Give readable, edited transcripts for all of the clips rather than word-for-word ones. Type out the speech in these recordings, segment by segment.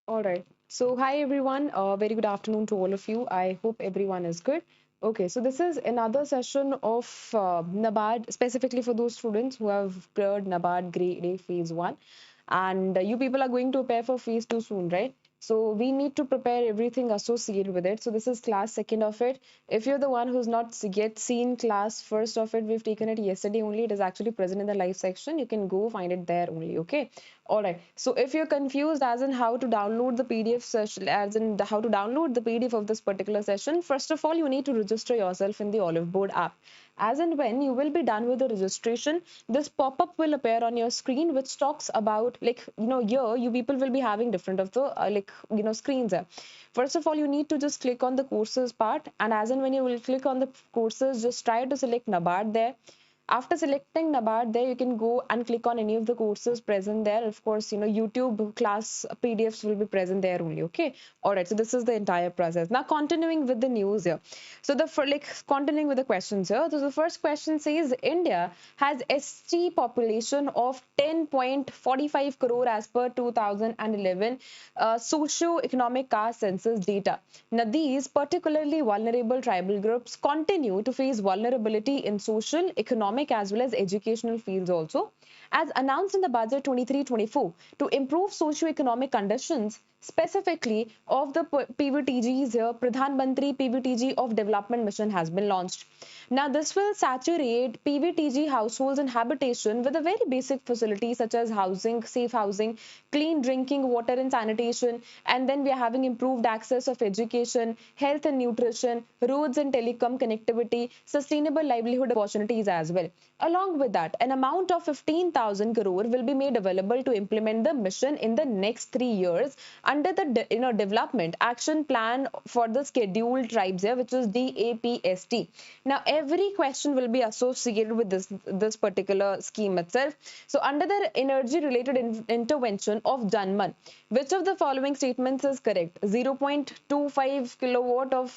All right. So, hi everyone. Very good afternoon to all of you. I hope everyone is good. Okay, so this is another session of NABARD, specifically for those students who have cleared NABARD Grade A Phase 1. And you people are going to prepare for Phase 2 soon, right? So, we need to prepare everything associated with it. So, this is class second of it. If you're the one who's not yet seen class first of it, we've taken it yesterday only. It is actually present in the live section. You can go find it there only, okay? All right. So if you're confused as in how to download the PDF session, as in how to download the PDF of this particular session, first of all, you need to register yourself in the Olive Board app. As and when you will be done with the registration, this pop-up will appear on your screen, which talks about here you people will be having different of the screens there. First of all, you need to just click on the courses part, and as and when you will click on the courses, just try to select NABARD there. After selecting NABARD, there you can go and click on any of the courses present there. Of course, YouTube class PDFs will be present there only. Okay. All right. So this is the entire process. Now, continuing with the news here. So continuing with the questions here. So the first question says India has ST population of 10.45 crore as per 2011 socio-economic caste census data. Now, these particularly vulnerable tribal groups continue to face vulnerability in social, economic, as well as educational fields also. As announced in the budget 23-24 to improve socio-economic conditions, specifically of the PVTGs here, Pradhan Mantri PVTG of Development Mission has been launched. Now, this will saturate PVTG households and habitation with a very basic facilities such as housing, safe housing, clean drinking water and sanitation, and then we are having improved access of education, health and nutrition, roads and telecom connectivity, sustainable livelihood opportunities as well. Along with that, an amount of 15,000 crore will be made available to implement the mission in the next 3 years under the development action plan for the scheduled tribes here, which is DAPST. Now, every question will be associated with this particular scheme itself. So, under the energy related intervention of Janman, which of the following statements is correct? 0.25 kilowatt of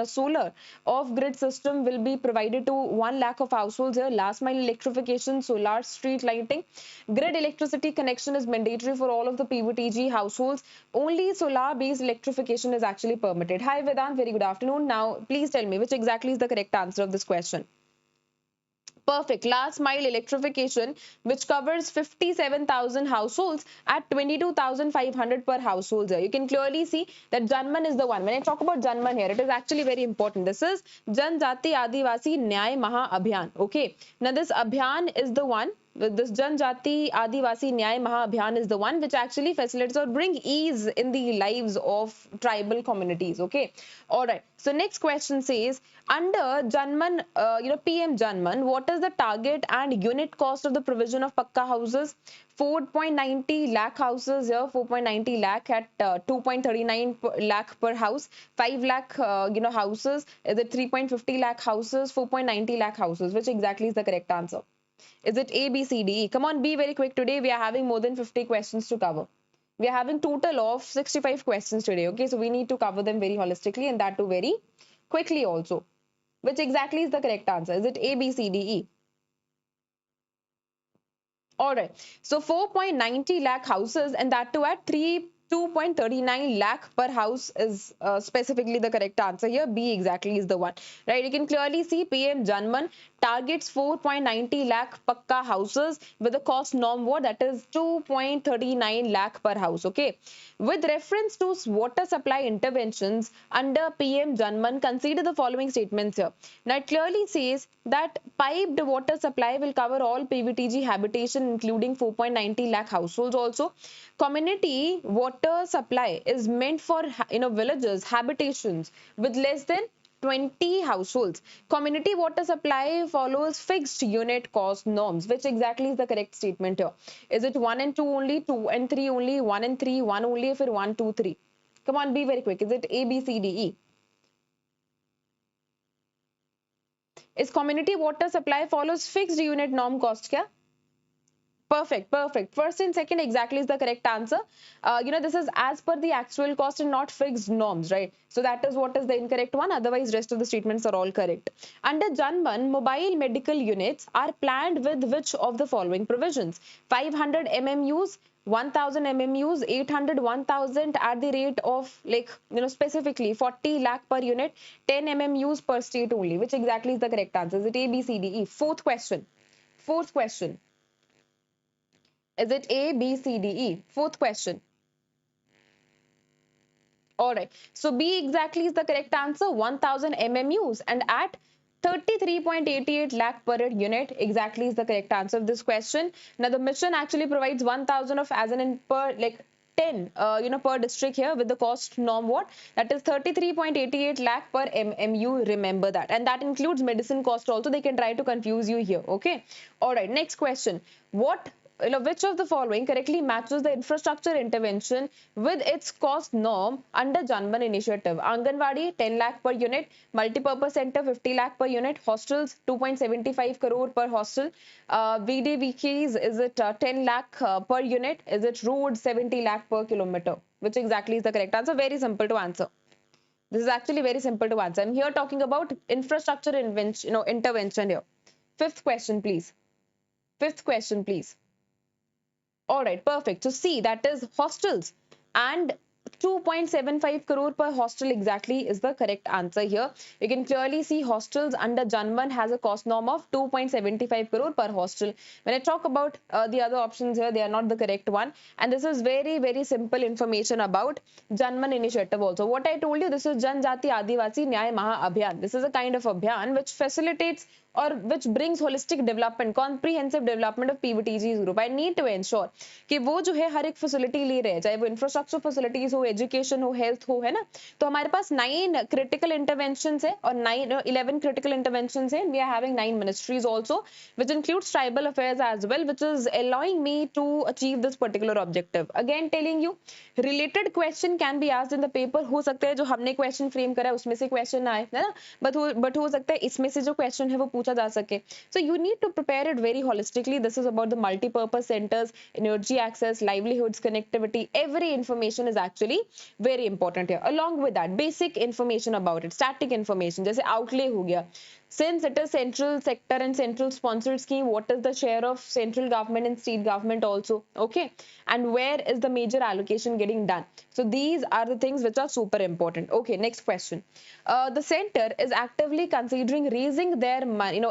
solar off grid system will be provided to 1 lakh of households here. Last mile electrification, solar street lighting, grid electricity connection is mandatory for all of the PVTG households. Only solar based electrification is actually permitted. Hi Vedant, very good afternoon. Now please tell me which exactly is the correct answer of this question. Perfect. Last mile electrification, which covers 57,000 households at 22,500 per household. You can clearly see that Janman is the one. When I talk about Janman here, it is actually very important. This is Janjati Adivasi Nyay Maha Abhiyan. Okay. Now this Abhiyan is the one. This Janjati Adivasi Nyay Maha Abhiyan is the one which actually facilitates or bring ease in the lives of tribal communities. Okay. All right. So next question says, under Janman, PM Janman, what is the target and unit cost of the provision of Pakka houses? 4.90 lakh houses here, 4.90 lakh at 2.39 lakh per house, 5 lakh, houses, is it 3.50 lakh houses, 4.90 lakh houses? Which exactly is the correct answer? Is it A, B, C, D, E? Come on, be very quick. Today we are having more than 50 questions to cover. We are having total of 65 questions today. Okay, so we need to cover them very holistically and that too very quickly also. Which exactly is the correct answer? Is it A, B, C, D, E? All right. So 4.90 lakh houses and that too at 2.39 lakh per house is specifically the correct answer here. B exactly is the one, right? You can clearly see PM Janman targets 4.90 lakh Pakka houses with a cost norm what, that is 2.39 lakh per house. Okay. With reference to water supply interventions under PM Janman, consider the following statements here. Now it clearly says that piped water supply will cover all PVTG habitation including 4.90 lakh households also. Community water supply is meant for villages, habitations with less than 20 households. Community water supply follows fixed unit cost norms. Which exactly is the correct statement here? Is it 1 and 2 only, 2 and 3 only, 1 and 3, 1 only, if it 1, 2, 3? Come on, be very quick. Is it A, B, C, D, E? Is community water supply follows fixed unit norm cost kya? Perfect, perfect. First and second exactly is the correct answer. This is as per the actual cost and not fixed norms, right? So that is what is the incorrect one. Otherwise, rest of the statements are all correct. Under Janman, mobile medical units are planned with which of the following provisions? 500 MMUs, 1000 MMUs, 800, 1000 at the rate of specifically 40 lakh per unit, 10 MMUs per state only. Which exactly is the correct answer? Is it A, B, C, D, E? Fourth question. Fourth question. Is it A, B, C, D, E? Fourth question. All right. So B exactly is the correct answer. 1000 MMUs and at 33.88 lakh per unit exactly is the correct answer of this question. Now the mission actually provides 1000 of as an in per 10 per district here with the cost norm what that is 33.88 lakh per MMU. Remember that, and that includes medicine cost also. They can try to confuse you here. Okay. All right. Next question. Which of the following correctly matches the infrastructure intervention with its cost norm under Janman initiative? Anganwadi 10 lakh per unit, multipurpose center 50 lakh per unit, hostels 2.75 crore per hostel, VDVKs is it 10 lakh per unit, is it road 70 lakh per kilometer? Which exactly is the correct answer? Very simple to answer. This is actually very simple to answer. I'm here talking about infrastructure intervention here. Fifth question, please. Fifth question, please. All right, perfect. So see, that is hostels and 2.75 crore per hostel exactly is the correct answer here. You can clearly see hostels under Janman has a cost norm of 2.75 crore per hostel. When I talk about the other options here, they are not the correct one. And this is very, very simple information about Janman initiative also. What I told you, this is Janjati Adivasi Nyay Maha Abhiyan. This is a kind of abhiyan which facilitates or which brings holistic development, comprehensive development of PVTG's group. I need to ensure कि वो जो है हर एक facility ले रहे हैं, चाहे वो इंफ्रास्ट्रक्चर फैसिलिटीज हो, एजुकेशन हो, हेल्थ हो, है ना. तो हमारे पास 9 क्रिटिकल इंटरवेंशंस है और 11 क्रिटिकल इंटरवेंशंस है. We are having 9 ministries also which includes tribal affairs as well, which is allowing me to achieve this particular objective. Again telling you, related question can be asked in the paper. हो सकता है जो हमने question frame करा है उसमें से question आए, है ना, but हो सकता है इसमें से जो question है वो पूछा जा सके. So you need to prepare it very holistically. This is about the multi-purpose centers, energy access, livelihoods, connectivity. Every information is actually very important here. Along with that, basic information about it, static information, जैसे outlay हो गया. Since it is central sector and central sponsored scheme, what is the share of central government and state government also? Okay. And where is the major allocation getting done? So these are the things which are super important. Okay, next question. The center is actively considering raising their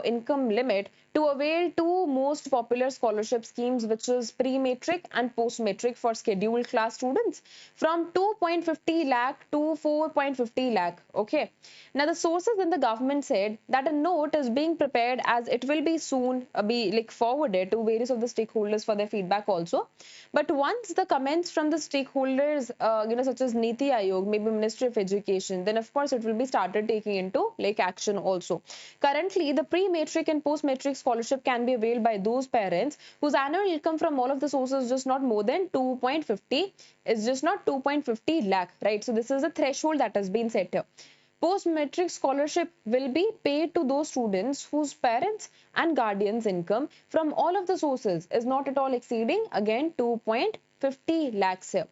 income limit to avail two most popular scholarship schemes, which is pre-matric and post-matric for scheduled class students, from 2.50 lakh to 4.50 lakh. Okay. Now the sources in the government said that a note is being prepared as it will be soon be forwarded to various of the stakeholders for their feedback also. But once the comments from the stakeholders, such as Niti Aayog, maybe Ministry of Education, then of course it will be started taking into action also. Currently, the pre-matric and post-matric scholarship can be availed by those parents whose annual income from all of the sources is just not more than 2.50, is just not 2.50 lakh, right? So this is the threshold that has been set here. Post-matric scholarship will be paid to those students whose parents and guardians' income from all of the sources is not at all exceeding, again, 2.50 lakhs here.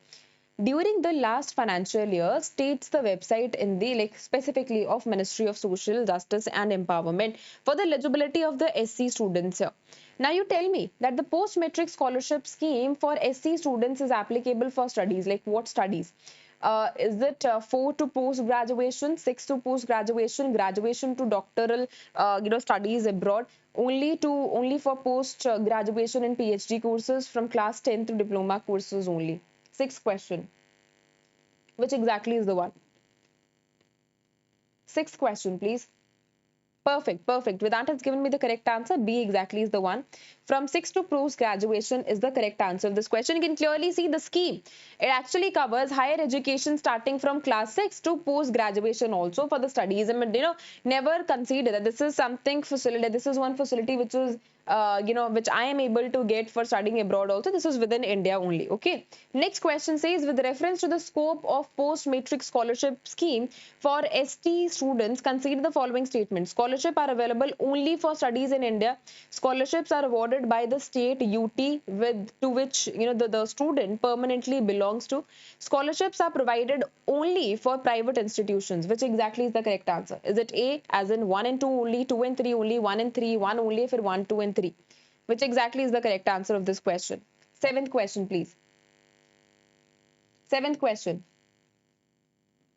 During the last financial year, states the website in the specifically of Ministry of Social Justice and Empowerment for the eligibility of the SC students here. Now you tell me that the post-matric scholarship scheme for SC students is applicable for studies. Like what studies? Is it 4 to post-graduation, 6 to post-graduation, graduation to doctoral, studies abroad, only for post-graduation and PhD courses from class 10 to diploma courses only? Sixth question. Which exactly is the one? Sixth question, please. Perfect, perfect. Vedant has given me the correct answer. B exactly is the one. From 6 to post-graduation is the correct answer of this question. You can clearly see the scheme. It actually covers higher education starting from class 6 to post-graduation also for the studies. And, never consider that this is something facility. This is one facility which is which I am able to get for studying abroad also. This is within India only. Okay. Next question says, with reference to the scope of post-matric scholarship scheme for ST students, consider the following statements. Scholarships are available only for studies in India. Scholarships are awarded awarded by the state UT to which the student permanently belongs to. Scholarships are provided only for private institutions. Which exactly is the correct answer? Is it A, as in 1 and 2 only, 2 and 3 only, 1 and 3, 1 only, for 1, 2 and 3? Which exactly is the correct answer of this question? Seventh question, please. Seventh question.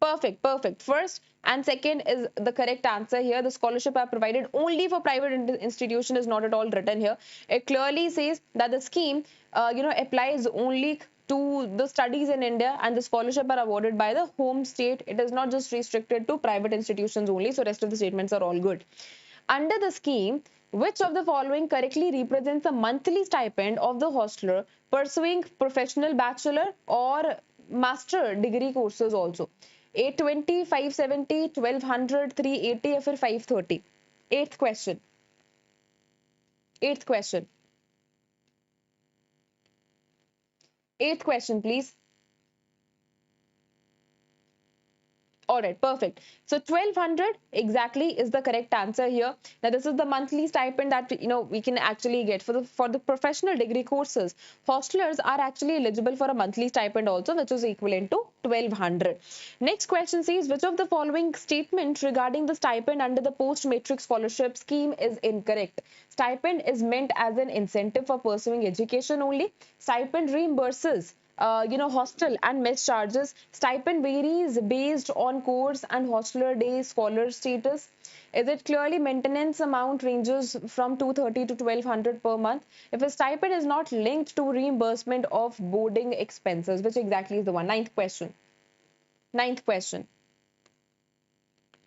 Perfect, perfect. First and second is the correct answer here. The scholarship are provided only for private institution is not at all written here. It clearly says that the scheme, applies only to the studies in India, and the scholarship are awarded by the home state. It is not just restricted to private institutions only. So rest of the statements are all good. Under the scheme, which of the following correctly represents the monthly stipend of the hosteler pursuing professional bachelor or master degree courses also? 820, 570, 1200, 380 or 530? Eighth question. Eighth question. Eighth question, please. All right, perfect. So 1200 exactly is the correct answer here. Now this is the monthly stipend that we can actually get for the professional degree courses. Hostelers are actually eligible for a monthly stipend also, which is equivalent to 1200. Next question says, which of the following statement regarding the stipend under the post-matric scholarship scheme is incorrect? Stipend is meant as an incentive for pursuing education only. Stipend reimburses hostel and mess charges. Stipend varies based on course and hosteler day scholar status. Is it clearly maintenance amount ranges from 230 to 1200 per month? If a stipend is not linked to reimbursement of boarding expenses, which exactly is the one? Ninth question. Ninth question.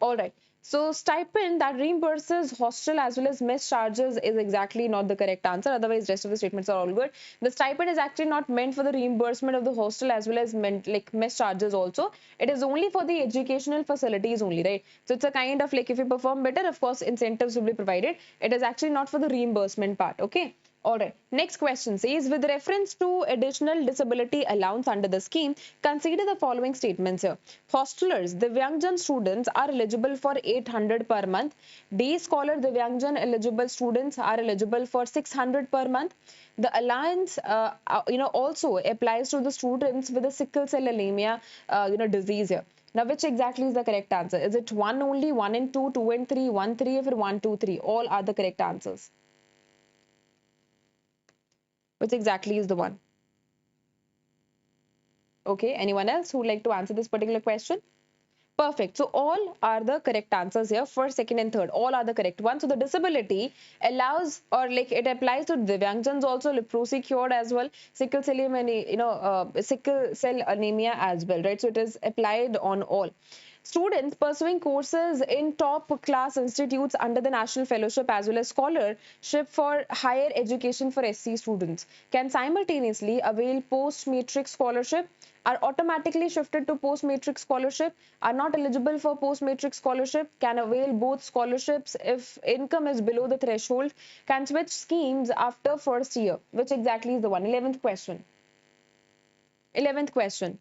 All right. So stipend that reimburses hostel as well as mess charges is exactly not the correct answer. Otherwise, rest of the statements are all good. The stipend is actually not meant for the reimbursement of the hostel as well as mess charges also. It is only for the educational facilities only, right? So it's a kind of like if you perform better, of course, incentives will be provided. It is actually not for the reimbursement part. Okay. All right. Next question says, with reference to additional disability allowance under the scheme, consider the following statements here. Hostelers, Divyangjan students are eligible for 800 per month. Day scholar Divyangjan eligible students are eligible for 600 per month. The allowance, also applies to the students with a sickle cell anemia, disease here. Now, which exactly is the correct answer? Is it 1 only, 1 and 2, 2 and 3, 1, 3, or 1, 2, 3? All are the correct answers. Which exactly is the one? Okay, anyone else who would like to answer this particular question? Perfect. So all are the correct answers here. First, second, and third. All are the correct ones. So the disability allows, or like it applies to Divyangjans also, leprosy cured as well, sickle cell anemia, sickle cell anemia as well, right? So it is applied on all. Students pursuing courses in top class institutes under the National Fellowship as well as scholarship for higher education for SC students can simultaneously avail post-matric scholarship, are automatically shifted to post-matric scholarship, are not eligible for post-matric scholarship, can avail both scholarships if income is below the threshold, can switch schemes after first year. Which exactly is the one? 11th question. 11th question.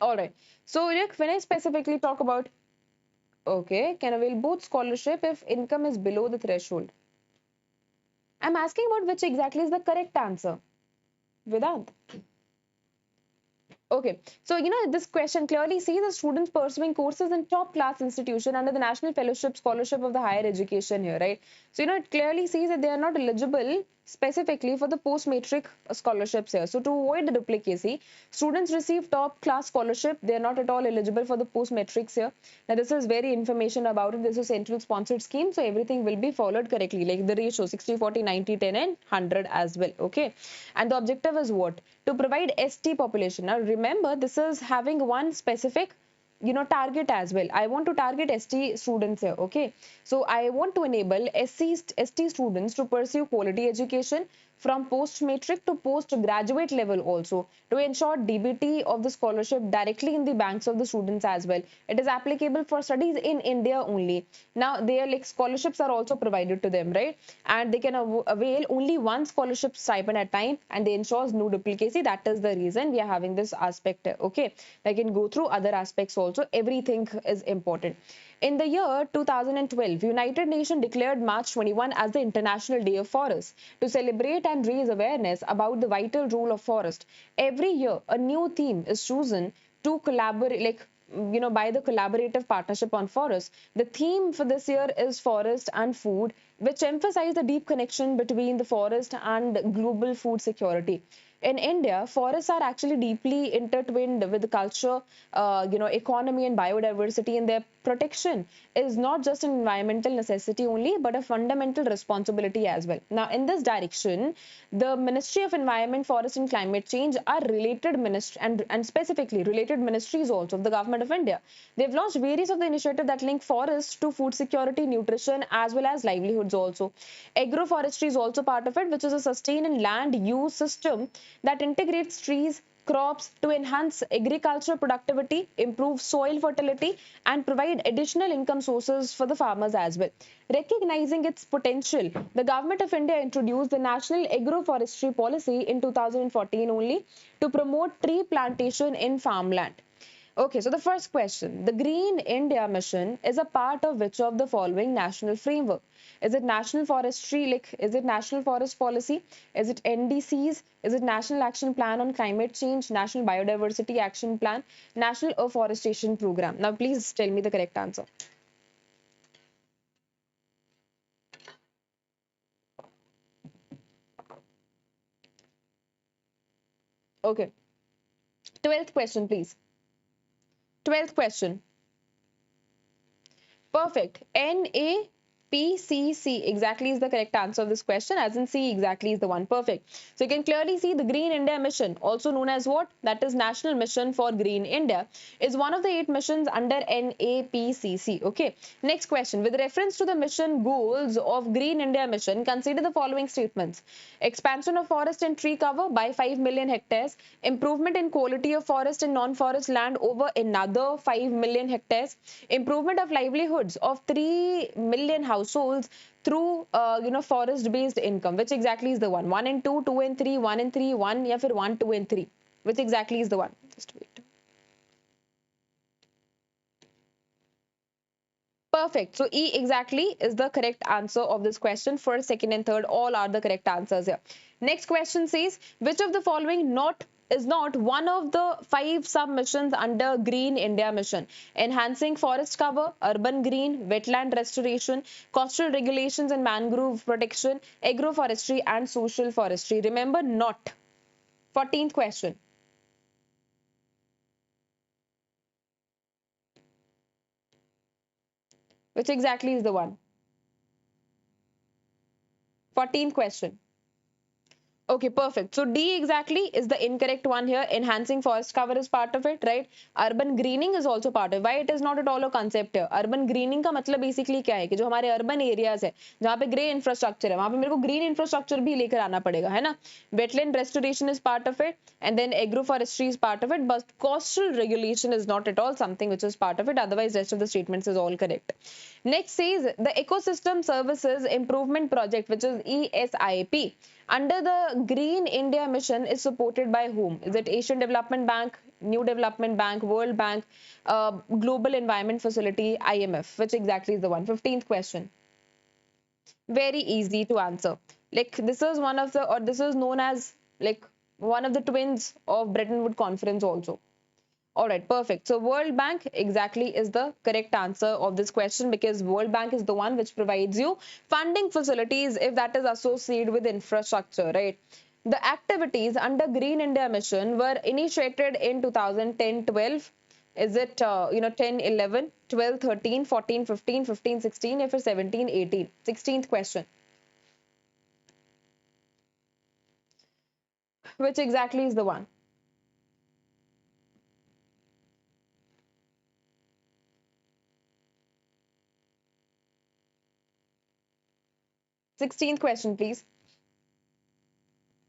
All right. So, Rick, when I specifically talk about, okay, can avail both scholarship if income is below the threshold. I'm asking about which exactly is the correct answer. Vedant. Okay, so this question clearly sees the students pursuing courses in top class institution under the National Fellowship Scholarship of the higher education here, right? So it clearly sees that they are not eligible specifically for the post-matric scholarships here. So to avoid the duplicacy, students receive top class scholarship. They are not at all eligible for the post-matrics here. Now this is very information about it. This is central sponsored scheme, so everything will be followed correctly, like the ratio 60, 40, 90, 10 and 100 as well. Okay, and the objective is what? To provide ST population. Now remember, this is having one specific target as well. I want to target ST students here. Okay, so I want to enable ST students to pursue quality education from post-matric to postgraduate level also, to ensure DBT of the scholarship directly in the banks of the students as well. It is applicable for studies in India only. Now their scholarships are also provided to them, right? And they can avail only one scholarship stipend at a time, and they ensures no duplicacy. That is the reason we are having this aspect. Okay, I can go through other aspects also. Everything is important. In the year 2012, United Nations declared March 21 as the International Day of Forests to celebrate and raise awareness about the vital role of forest. Every year, a new theme is chosen to collaborate, by the collaborative partnership on forests. The theme for this year is forest and food, which emphasize the deep connection between the forest and global food security. In India, forests are actually deeply intertwined with the culture, economy and biodiversity, and their protection is not just an environmental necessity only, but a fundamental responsibility as well. Now, in this direction, the Ministry of Environment, Forest and Climate Change are related ministry and specifically related ministries also of the government of India. They've launched various of the initiatives that link forests to food security, nutrition, as well as livelihoods also. Agroforestry is also part of it, which is a sustained and land use system that integrates trees, crops to enhance agricultural productivity, improve soil fertility, and provide additional income sources for the farmers as well. Recognizing its potential, the Government of India introduced the National Agroforestry Policy in 2014 only to promote tree plantation in farmland. Okay, so the first question, the Green India Mission is a part of which of the following national framework? Is it National Forestry, is it National Forest Policy? Is it NDCs? Is it National Action Plan on Climate Change, National Biodiversity Action Plan, National Afforestation Program? Now, please tell me the correct answer. Okay, 12th question, please. 12th question. Perfect. NAPCC exactly is the correct answer of this question, as in C exactly is the one. Perfect. So you can clearly see the Green India Mission, also known as what? That is National Mission for Green India, is one of the 8 missions under NAPCC. Okay. Next question. With reference to the mission goals of Green India Mission, consider the following statements. Expansion of forest and tree cover by 5 million hectares, improvement in quality of forest and non-forest land over another 5 million hectares, improvement of livelihoods of 3 million households through forest based income. Which exactly is the one? 1 and 2, 2 and 3, 1 and 3, 1, या फिर 1, 2 and 3? Which exactly is the one? Just wait. Perfect. So E exactly is the correct answer of this question. First, second and third all are the correct answers here. Next question says, which of the following is not one of the 5 sub-missions under Green India Mission? Enhancing forest cover, urban green, wetland restoration, coastal regulations and mangrove protection, agroforestry and social forestry. Remember, not. 14th question. Which exactly is the one? 14th question. Okay, perfect. So D exactly is the incorrect one here. Enhancing forest cover is part of it, right? Urban greening is also part of it. Why it is not at all a concept here? Urban greening का मतलब basically क्या है कि जो हमारे urban areas है जहाँ पे grey infrastructure है वहाँ पे मेरे को green infrastructure भी लेकर आना पड़ेगा, है ना? Wetland restoration is part of it, and then agroforestry is part of it, but coastal regulation is not at all something which is part of it. Otherwise, rest of the statements is all correct. Next says the Ecosystem Services Improvement Project, which is ESIP, under the Green India Mission is supported by whom? Is it Asian Development Bank, New Development Bank, World Bank, Global Environment Facility, IMF? Which exactly is the one? 15th question. Very easy to answer. Like this is one of the, or this is known as like one of the twins of Bretton Woods Conference also. All right, perfect. So World Bank exactly is the correct answer of this question, because World Bank is the one which provides you funding facilities if that is associated with infrastructure, right? The activities under Green India Mission were initiated in 2010-12. Is it 10-11, 12-13, 14-15, 15-16, if it's 17-18? 16th question. Which exactly is the one? 16th question, please.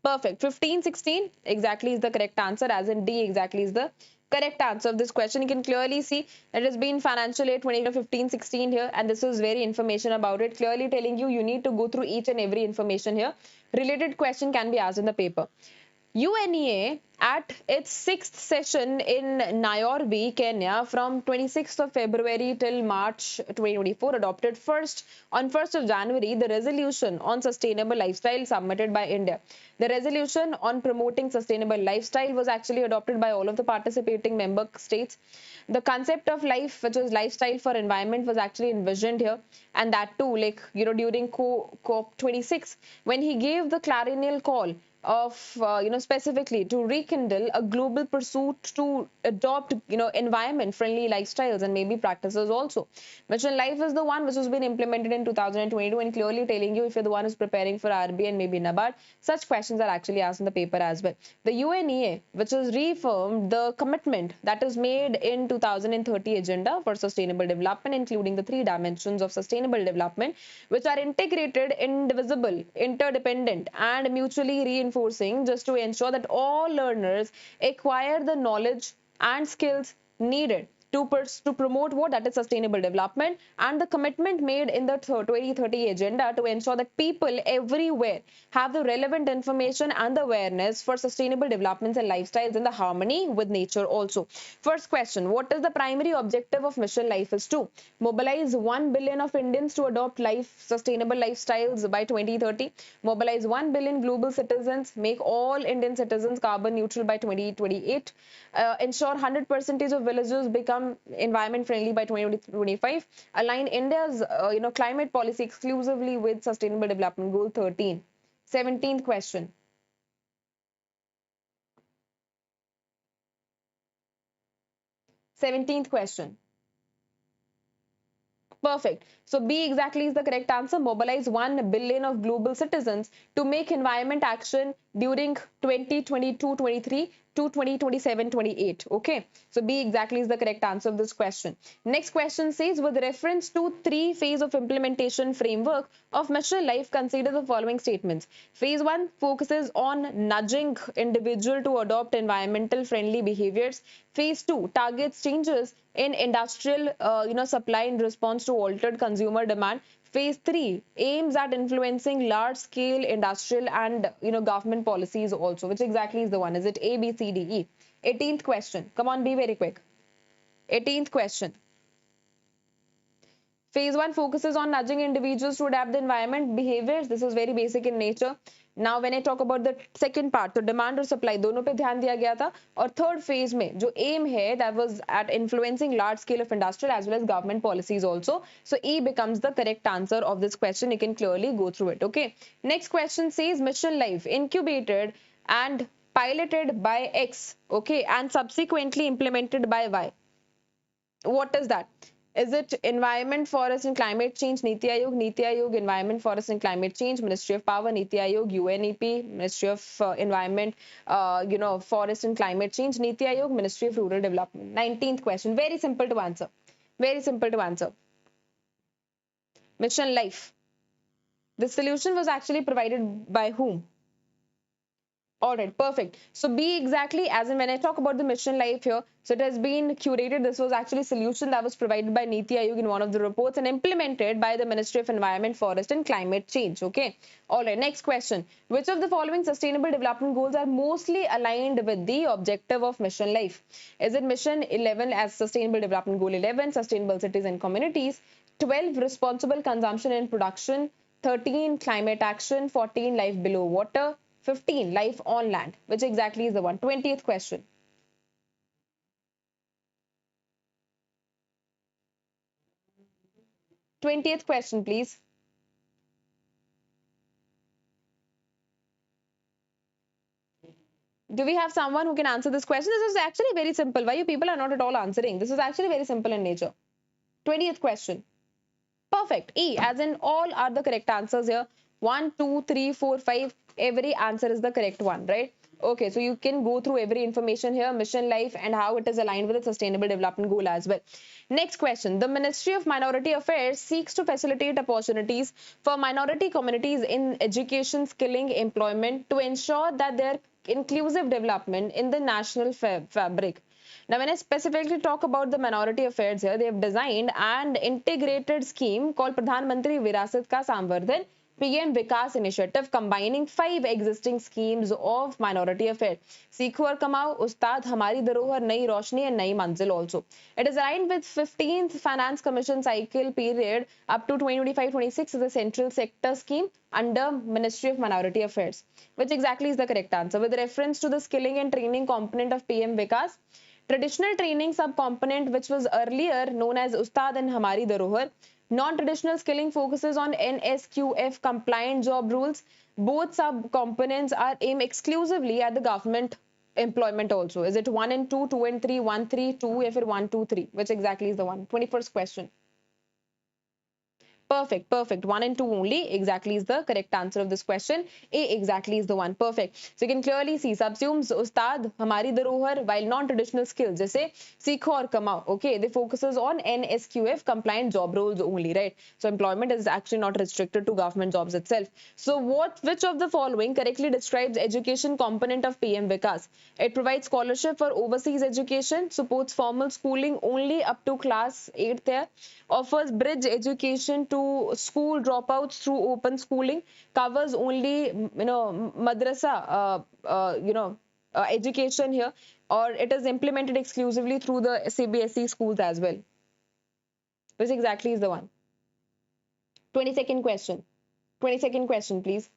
Perfect. 15-16 exactly is the correct answer, as in D exactly is the correct answer of this question. You can clearly see that it has been financial year 2015-16 here, and this is very information about it, clearly telling you you need to go through each and every information here. Related question can be asked in the paper. UNEA at its sixth session in Nairobi, Kenya from 26th of February till March 2024 adopted on 1st of January the resolution on sustainable lifestyle submitted by India. The resolution on promoting sustainable lifestyle was actually adopted by all of the participating member states. The concept of life, which was lifestyle for environment, was actually envisioned here, and that too, like, during COP26, when he gave the clarion call of specifically to rekindle a global pursuit to adopt environment friendly lifestyles and maybe practices also. Mission Life is the one which has been implemented in 2022, and clearly telling you, if you're the one who's preparing for RB and maybe NABARD, such questions are actually asked in the paper as well. The UNEA, which has reaffirmed the commitment that is made in 2030 agenda for sustainable development, including the 3 dimensions of sustainable development, which are integrated, indivisible, interdependent, and mutually reinforcing, just to ensure that all learners acquire the knowledge and skills needed to promote what, that is sustainable development, and the commitment made in the 2030 agenda to ensure that people everywhere have the relevant information and the awareness for sustainable developments and lifestyles in the harmony with nature also. First question, what is the primary objective of Mission Life is to mobilize 1 billion of Indians to adopt sustainable lifestyles by 2030, mobilize 1 billion global citizens, make all Indian citizens carbon neutral by 2028, ensure 100% of villages become environment friendly by 2025, align India's climate policy exclusively with Sustainable Development Goal 13. 17th question. 17th question. Perfect. So B exactly is the correct answer. Mobilize 1 billion of global citizens to make environment action during 2022-23 to 2027-28. Okay. So B exactly is the correct answer of this question. Next question says, with reference to 3 phase of implementation framework of Mission Life, consider the following statements. Phase 1 focuses on nudging individual to adopt environmental friendly behaviors. Phase 2 targets changes in industrial supply in response to altered consumer demand. Phase 3 aims at influencing large scale industrial and government policies also. Which exactly is the one? Is it A, B, C, D, E? 18th question. Come on, be very quick. 18th question. Phase 1 focuses on nudging individuals to adapt the environment behaviors. This is very basic in nature. Now when I talk about the second part, तो demand और supply दोनों पे ध्यान दिया गया था, और third phase में जो aim है, that was at influencing large scale of industrial as well as government policies also. So E becomes the correct answer of this question. You can clearly go through it. Okay. Next question says, Mission Life incubated and piloted by X, okay, and subsequently implemented by Y. What is that? Is it Environment, Forest and Climate Change, Niti Aayog, Environment, Forest and Climate Change, Ministry of Power, Niti Aayog, UNEP, Ministry of Environment, Forest and Climate Change, Niti Aayog, Ministry of Rural Development. 19th question, very simple to answer. Very simple to answer. Mission Life. The solution was actually provided by whom? All right, perfect. So B exactly, as in when I talk about the Mission Life here, so it has been curated. This was actually a solution that was provided by Niti Aayog in one of the reports and implemented by the Ministry of Environment, Forest and Climate Change. Okay. All right, next question. Which of the following sustainable development goals are mostly aligned with the objective of Mission Life? Is it Mission 11 as Sustainable Development Goal 11, Sustainable Cities and Communities, 12, Responsible Consumption and Production, 13, Climate Action, 14, Life Below Water, 15, life on land. Which exactly is the one? 20th question. Twentieth question, please. Do we have someone who can answer this question? This is actually very simple. Why you people are not at all answering? This is actually very simple in nature. 20th question. Perfect. E, as in all are the correct answers here. 1, 2, 3, 4, 5. Every answer is the correct one, right? Okay, so you can go through every information here, Mission Life and how it is aligned with the Sustainable Development Goal as well. Next question. The Ministry of Minority Affairs seeks to facilitate opportunities for minority communities in education, skilling, employment to ensure that their inclusive development in the national fabric. Now, when I specifically talk about the minority affairs here, they have designed an integrated scheme called Pradhan Mantri Virasat Ka Samvardhan, PM Vikas initiative combining 5 existing schemes of minority affairs. Seekho aur Kamao, Ustad, Hamari Dharohar, Nayi Roshni and Nayi Manzil also. It is aligned with 15th Finance Commission cycle period up to 2025-26 as a central sector scheme under Ministry of Minority Affairs. Which exactly is the correct answer? With reference to the skilling and training component of PM Vikas, traditional training sub-component, which was earlier known as Ustad and Hamari Dharohar, non-traditional skilling focuses on NSQF compliant job rules. Both sub-components are aimed exclusively at the government employment also. Is it 1 and 2, 2 and 3, 1, 3, 2, or 1, 2, 3? Which exactly is the one? 21st question. Perfect, perfect. 1 and 2 only exactly is the correct answer of this question. A exactly is the one. Perfect. So you can clearly see subsumes Ustad, Hamari Dharohar, while non-traditional skills, जैसे सीखो और कमाओ. Okay, they focuses on NSQF compliant job roles only, right? So employment is actually not restricted to government jobs itself. So which of the following correctly describes education component of PM Vikas? It provides scholarship for overseas education, supports formal schooling only up to class 8th there, offers bridge education to school dropouts through open schooling, covers only madrasa education here, or it is implemented exclusively through the CBSE schools as well. This exactly is the one. 22nd question. 22nd question, please.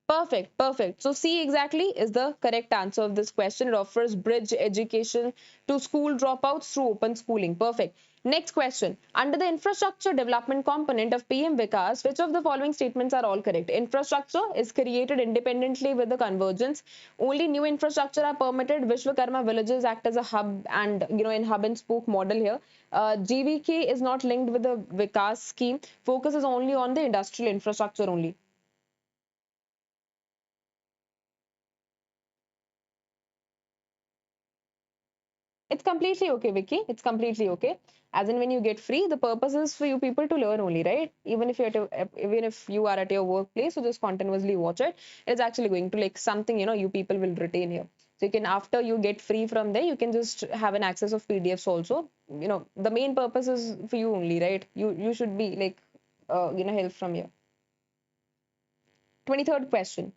Perfect, perfect. So C exactly is the correct answer of this question. It offers bridge education to school dropouts through open schooling. Perfect. Next question. Under the infrastructure development component of PM Vikas, which of the following statements are all correct? Infrastructure is created independently with the convergence. Only new infrastructure are permitted. Vishwakarma villages act as a hub and, in hub and spoke model here. GVK is not linked with the Vikas scheme. Focus is only on the industrial infrastructure only. It's completely okay, Vicky. It's completely okay. As in, when you get free, the purpose is for you people to learn only, right? Even if you are at your workplace, so just continuously watch it. It's actually going to like something you people will retain here. So you can, after you get free from there, you can just have an access of PDFs also. The main purpose is for you only, right? You should be like help from here. 23rd question.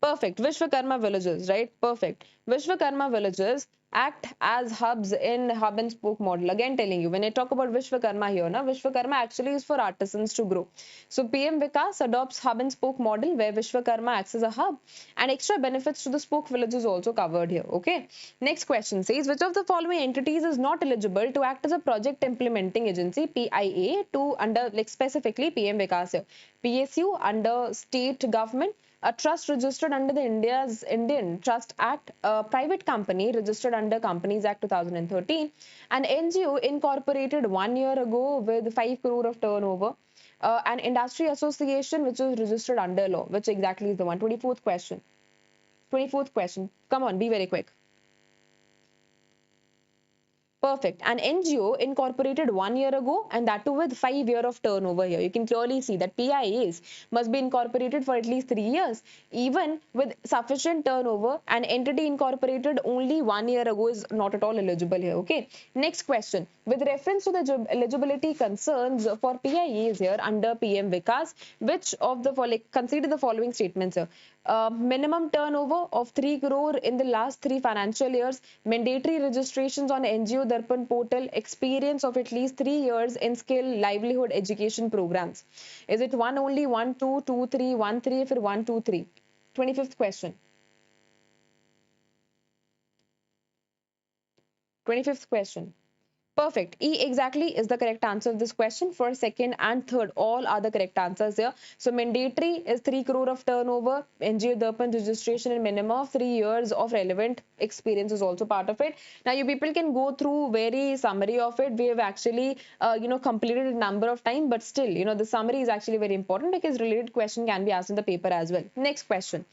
Perfect. Vishwakarma villages, right? Perfect. Vishwakarma villages act as hubs in hub and spoke model. Again, telling you, when I talk about Vishwakarma here, Vishwakarma actually is for artisans to grow. So PM Vikas adopts hub and spoke model where Vishwakarma acts as a hub, and extra benefits to the spoke villages also covered here. Okay. Next question says, which of the following entities is not eligible to act as a project implementing agency, PIA, to under like specifically PM Vikas here? PSU under state government, a trust registered under the Indian Trust Act, a private company registered under Companies Act 2013, an NGO incorporated 1 year ago with 5 crore of turnover, an industry association which is registered under law. Which exactly is the one? 24th question. 24th question. Come on, be very quick. Perfect. An NGO incorporated 1 year ago, and that too with 5 years of turnover here. You can clearly see that PIAs must be incorporated for at least 3 years. Even with sufficient turnover, an entity incorporated only 1 year ago is not at all eligible here. Okay. Next question. With reference to the eligibility concerns for PIAs here under PM Vikas, which of the consider the following statements here. Minimum turnover of 3 crore in the last 3 financial years, mandatory registrations on NGO Darpan portal, experience of at least 3 years in skill livelihood education programs. Is it one only, 1, 2, 2, 3, 1, 3, or 1, 2, 3? 25th question. 25th question. Perfect. E exactly is the correct answer of this question. For second and third, all are the correct answers here. So mandatory is 3 crore of turnover, NGO Darpan registration, and minimum of 3 years of relevant experience is also part of it. Now you people can go through very summary of it. We have actually completed a number of time, but still the summary is actually very important because related question can be asked in the paper as well. Next question.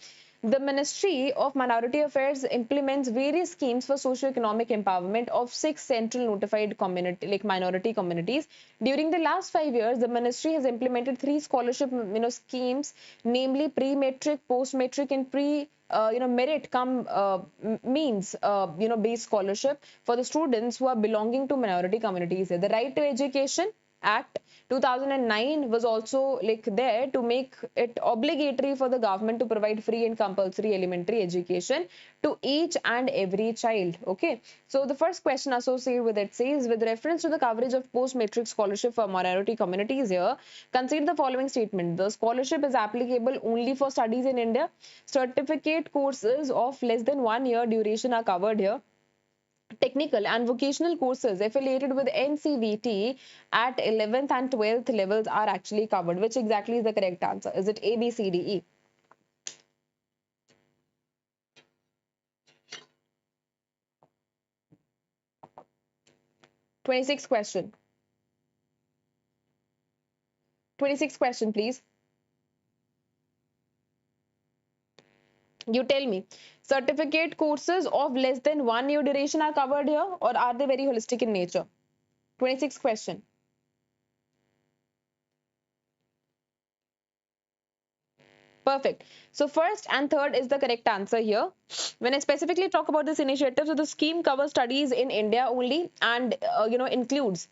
The Ministry of Minority Affairs implements various schemes for socio-economic empowerment of 6 central notified community, like minority communities. During the last 5 years, the ministry has implemented 3 scholarship schemes, namely pre-matric, post-matric, and merit means based scholarship for the students who are belonging to minority communities. The right to education, Act 2009 was also like there to make it obligatory for the government to provide free and compulsory elementary education to each and every child. Okay, so the first question associated with it says, with reference to the coverage of post-matric scholarship for minority communities here, consider the following statement. The scholarship is applicable only for studies in India. Certificate courses of less than 1 year duration are covered here. Technical and vocational courses affiliated with NCVT at 11th and 12th levels are actually covered. Which exactly is the correct answer? Is it A, B, C, D, E? Twenty-sixth question. 26th question, please. You tell me. Certificate courses of less than 1 year duration are covered here, or are they very holistic in nature? 26th question. Perfect. So first and third is the correct answer here. When I specifically talk about this initiative, so the scheme covers studies in India only and includes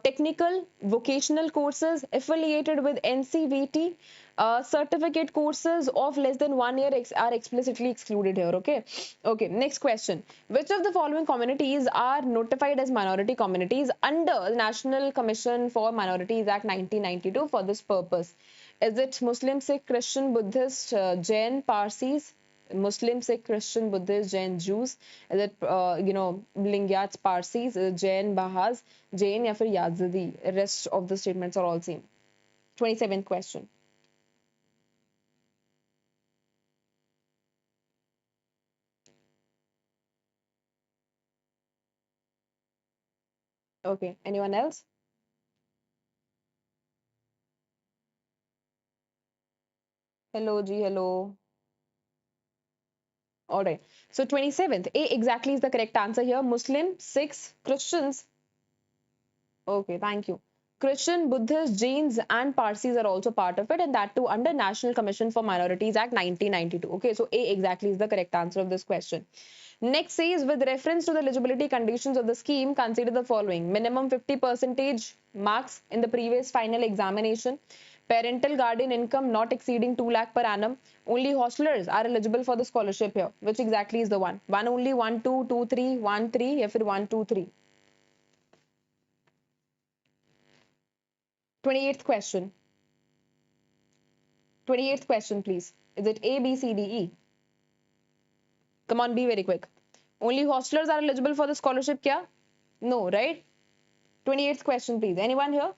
technical vocational courses affiliated with NCVT. Certificate courses of less than 1 year are explicitly excluded here. Okay, next question. Which of the following communities are notified as minority communities under the National Commission for Minorities Act 1992 for this purpose? Is it Muslim, Sikh, Christian, Buddhist, Jain, Parsis? Muslim, Sikh, Christian, Buddhist, Jain, Jews? Is it Lingyats, Parsis? Is it Jain, Bahas, Jain, या फिर Yazidi? Rest of the statements are all same. 27th question. Okay, anyone else? Hello, G, hello. All right. So 27th, A exactly is the correct answer here. Muslim, Sikhs, Christians. Okay, thank you. Christian, Buddhist, Jains and Parsis are also part of it, and that too under National Commission for Minorities Act 1992. Okay, so A exactly is the correct answer of this question. Next says, with reference to the eligibility conditions of the scheme, consider the following. Minimum 50% marks in the previous final examination. Parental guardian income not exceeding 2 lakh per annum. Only hostelers are eligible for the scholarship here. Which exactly is the one? One only, 1, 2, 2, 3, 1, 3, or 1, 2, 3. 28th question. 28th question, please. Is it A, B, C, D, E? Come on, be very quick. Only hostelers are eligible for the scholarship, kya? No, right? 28th question, please. Anyone here?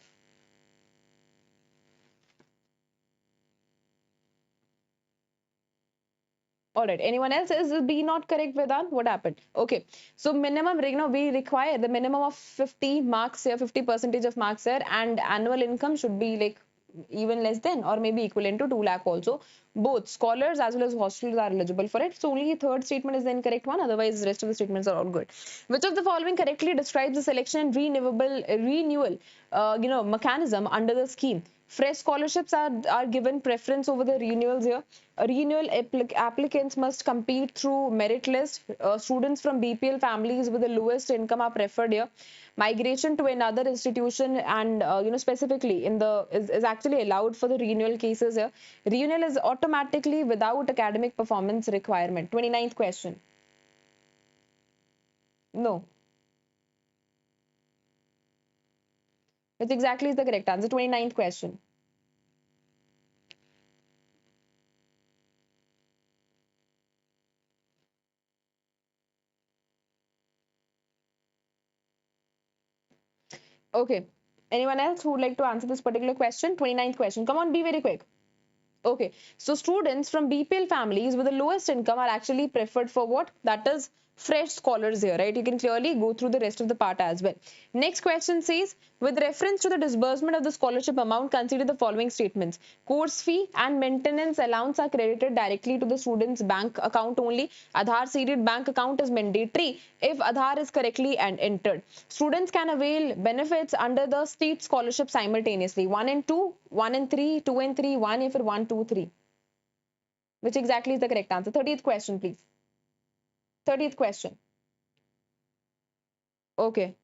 All right. Anyone else? Is B not correct, Vedant? What happened? Okay. So minimum, we require the minimum of 50 marks here, 50% of marks here, and annual income should be like even less than or maybe equivalent to 2 lakh also. Both scholars as well as hostels are eligible for it. So only third statement is the incorrect one. Otherwise, the rest of the statements are all good. Which of the following correctly describes the selection and renewal mechanism under the scheme? Fresh scholarships are given preference over the renewals here. Renewal applicants must compete through merit list. Students from BPL families with the lowest income are preferred here. Migration to another institution and specifically in the is actually allowed for the renewal cases here. Renewal is automatically without academic performance requirement. 29th question. No. Which exactly is the correct answer? 29th question. Okay. Anyone else who would like to answer this particular question? 29th question. Come on, be very quick. Okay. So students from BPL families with the lowest income are actually preferred for what? That is fresh scholars here, right? You can clearly go through the rest of the part as well. Next question says, with reference to the disbursement of the scholarship amount, consider the following statements. Course fee and maintenance allowance are credited directly to the student's bank account only. Aadhaar seeded bank account is mandatory if Aadhaar is correctly entered. Students can avail benefits under the state scholarship simultaneously. 1 and 2, 1 and 3, 2 and 3, 1 if 1, 2, 3. Which exactly is the correct answer? 30th question, please. 30th question. Okay.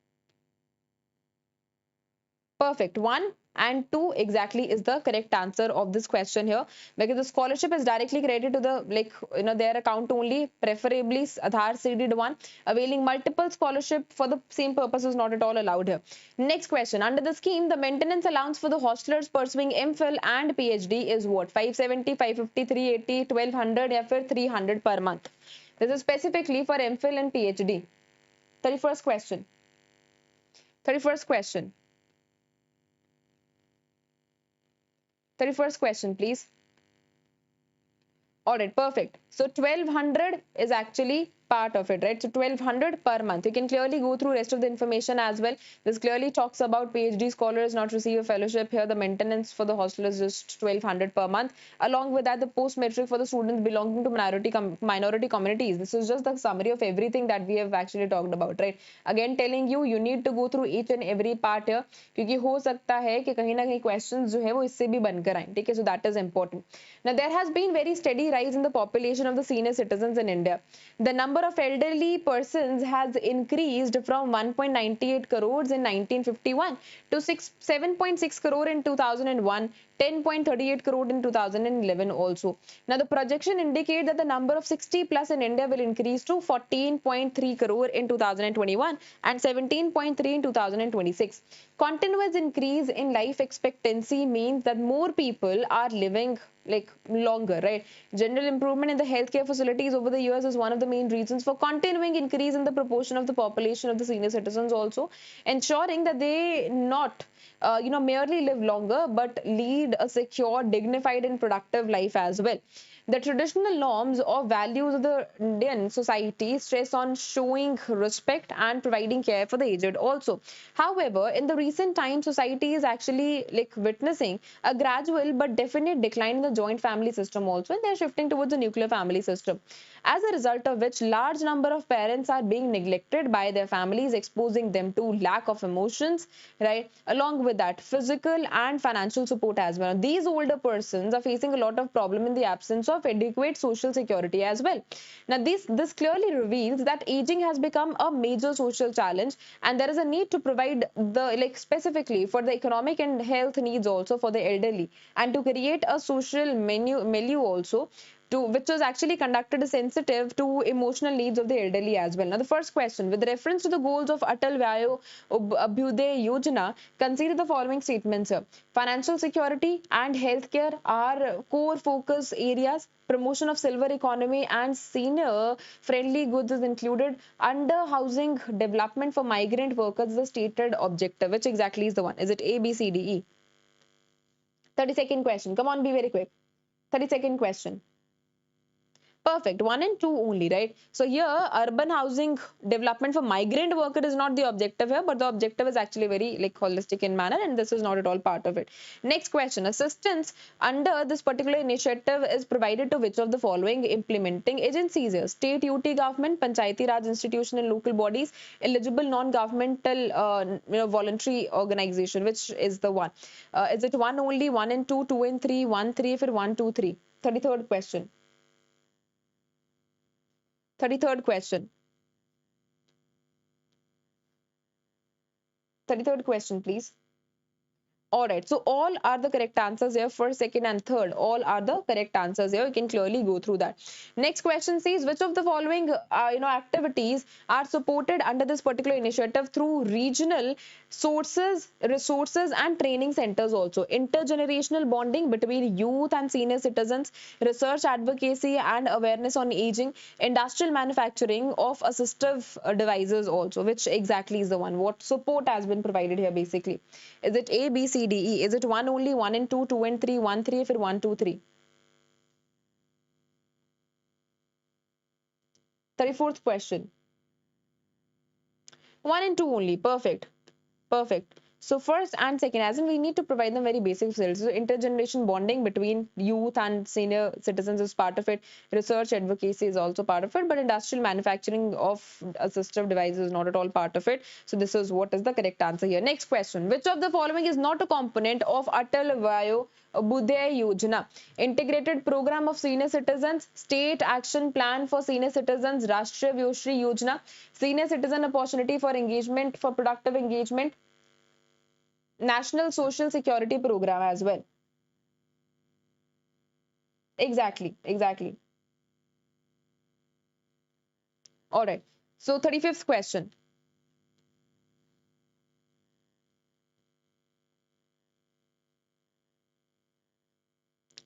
Perfect. 1 and 2 exactly is the correct answer of this question here, because the scholarship is directly credited to the, like, their account only, preferably Aadhaar seeded one. Availing multiple scholarship for the same purpose is not at all allowed here. Next question. Under the scheme, the maintenance allowance for the hostelers pursuing MPhil and PhD is what? 570, 550, 380, 1200 या फिर 300 per month. This is specifically for MPhil and PhD. 31st question. 31st question. 31st question, please. All right, perfect. So 1200 is actually part of it, right? So 1200 per month. You can clearly go through rest of the information as well. This clearly talks about PhD scholars not receive a fellowship. Here the maintenance for the hostel is just 1200 per month. Along with that, the post metric for the students belonging to minority communities. This is just the summary of everything that we have actually talked about, right? Again telling you, you need to go through each and every part here, क्योंकि हो सकता है कि कहीं ना कहीं questions जो है वो इससे भी बनकर आए, ठीक है? So that is important. Now there has been very steady rise in the population of the senior citizens in India. The number of elderly persons has increased from 1.98 crores in 1951 to 7.6 crore in 2001, 10.38 crore in 2011 also. Now the projection indicate that the number of 60 plus in India will increase to 14.3 crore in 2021 and 17.3 in 2026. Continuous increase in life expectancy means that more people are living like longer, right? General improvement in the healthcare facilities over the years is one of the main reasons for continuing increase in the proportion of the population of the senior citizens, also ensuring that they not merely live longer but lead a secure, dignified and productive life as well. The traditional norms or values of the Indian society stress on showing respect and providing care for the aged also. However, in the recent times, society is actually like witnessing a gradual but definite decline in the joint family system also, and they're shifting towards the nuclear family system. As a result of which, large number of parents are being neglected by their families, exposing them to lack of emotions, right? Along with that, physical and financial support as well. These older persons are facing a lot of problem in the absence of adequate social security as well. Now, this clearly reveals that aging has become a major social challenge, and there is a need to provide the specifically for the economic and health needs also for the elderly, and to create a social milieu also, which was actually conducted sensitive to emotional needs of the elderly as well. Now, the first question, with reference to the goals of Atal Vyayo Abhyuday Yojana, consider the following statements here. Financial security and healthcare are core focus areas. Promotion of silver economy and senior friendly goods is included. Under housing development for migrant workers is the stated objective. Which exactly is the one? Is it A, B, C, D, E? 32nd question. Come on, be very quick. 32nd question. Perfect. 1 and 2 only, right? So here, urban housing development for migrant worker is not the objective here, but the objective is actually very holistic in manner, and this is not at all part of it. Next question. Assistance under this particular initiative is provided to which of the following implementing agencies here? State UT government, Panchayati Raj institution and local bodies, eligible non-governmental voluntary organization. Which is the one? Is it 1 only, 1 and 2, 2 and 3, 1, 3, for 1, 2, 3? 33rd question. 33rd question. 33rd question, please. All right, so all are the correct answers here. First, second and third, all are the correct answers here. You can clearly go through that. Next question says, which of the following activities are supported under this particular initiative through regional sources, resources and training centers also? Intergenerational bonding between youth and senior citizens, research, advocacy and awareness on aging, industrial manufacturing of assistive devices also. Which exactly is the one? What support has been provided here basically? Is it A, B, C, D, E? Is it 1 only, 1 and 2, 2 and 3, 1, 3, for 1, 2, 3? 34th question. 1 and 2 only. Perfect. Perfect. So first and second, as in we need to provide them very basic skills. So intergeneration bonding between youth and senior citizens is part of it. Research advocacy is also part of it. But industrial manufacturing of assistive devices is not at all part of it. So this is what is the correct answer here. Next question. Which of the following is not a component of Atal Vyayo Abhyuday Yojana? Integrated program of senior citizens, state action plan for senior citizens, Rashtriya Vyoshri Yojana, senior citizen opportunity for engagement, for productive engagement. National Social Security Program as well. Exactly, exactly. All right. So 35th question.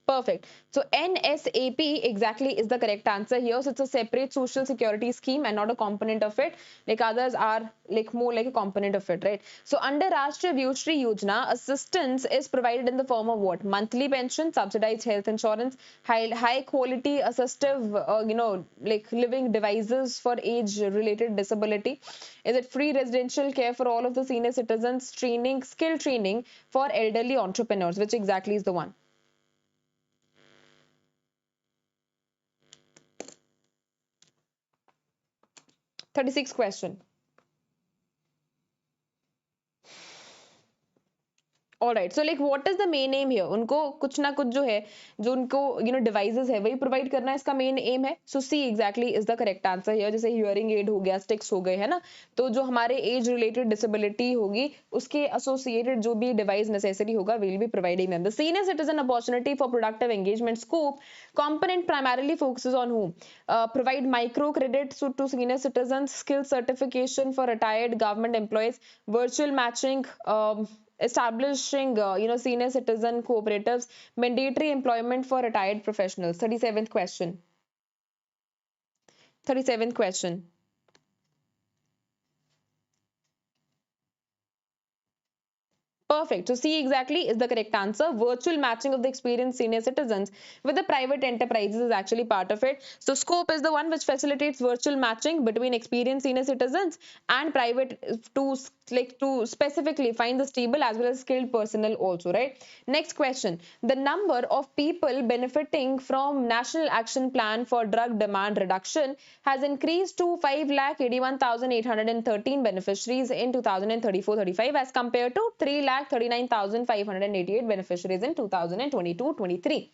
Perfect. So NSAP exactly is the correct answer here. So it's a separate social security scheme and not a component of it. Like others are like more like a component of it, right? So under Rashtriya Vyushree Yojana, assistance is provided in the form of what? Monthly pension, subsidized health insurance, high quality assistive, like living devices for age related disability. Is it free residential care for all of the senior citizens? Training, skill training for elderly entrepreneurs, which exactly is the one? 36th question. All right. So like what is the main aim here? उनको कुछ ना कुछ जो है जो उनको devices है वही provide करना इसका main aim है. So C exactly is the correct answer here. जैसे hearing aid हो गया, sticks हो गए है ना, तो जो हमारे age related disability होगी उसके associated जो भी device necessary होगा will be providing them. The senior citizen opportunity for productive engagement scope component primarily focuses on whom? Provide micro credit to senior citizens, skill certification for retired government employees, virtual matching. Establishing senior citizen cooperatives, mandatory employment for retired professionals. 37th question. 37th question. Perfect. So C exactly is the correct answer. Virtual matching of the experienced senior citizens with the private enterprises is actually part of it. So scope is the one which facilitates virtual matching between experienced senior citizens and private to specifically find the stable as well as skilled personnel also, right? Next question. The number of people benefiting from National Action Plan for Drug Demand Reduction has increased to 5,81,813 beneficiaries in 2034-35 as compared to 3,39,588 beneficiaries in 2022-23.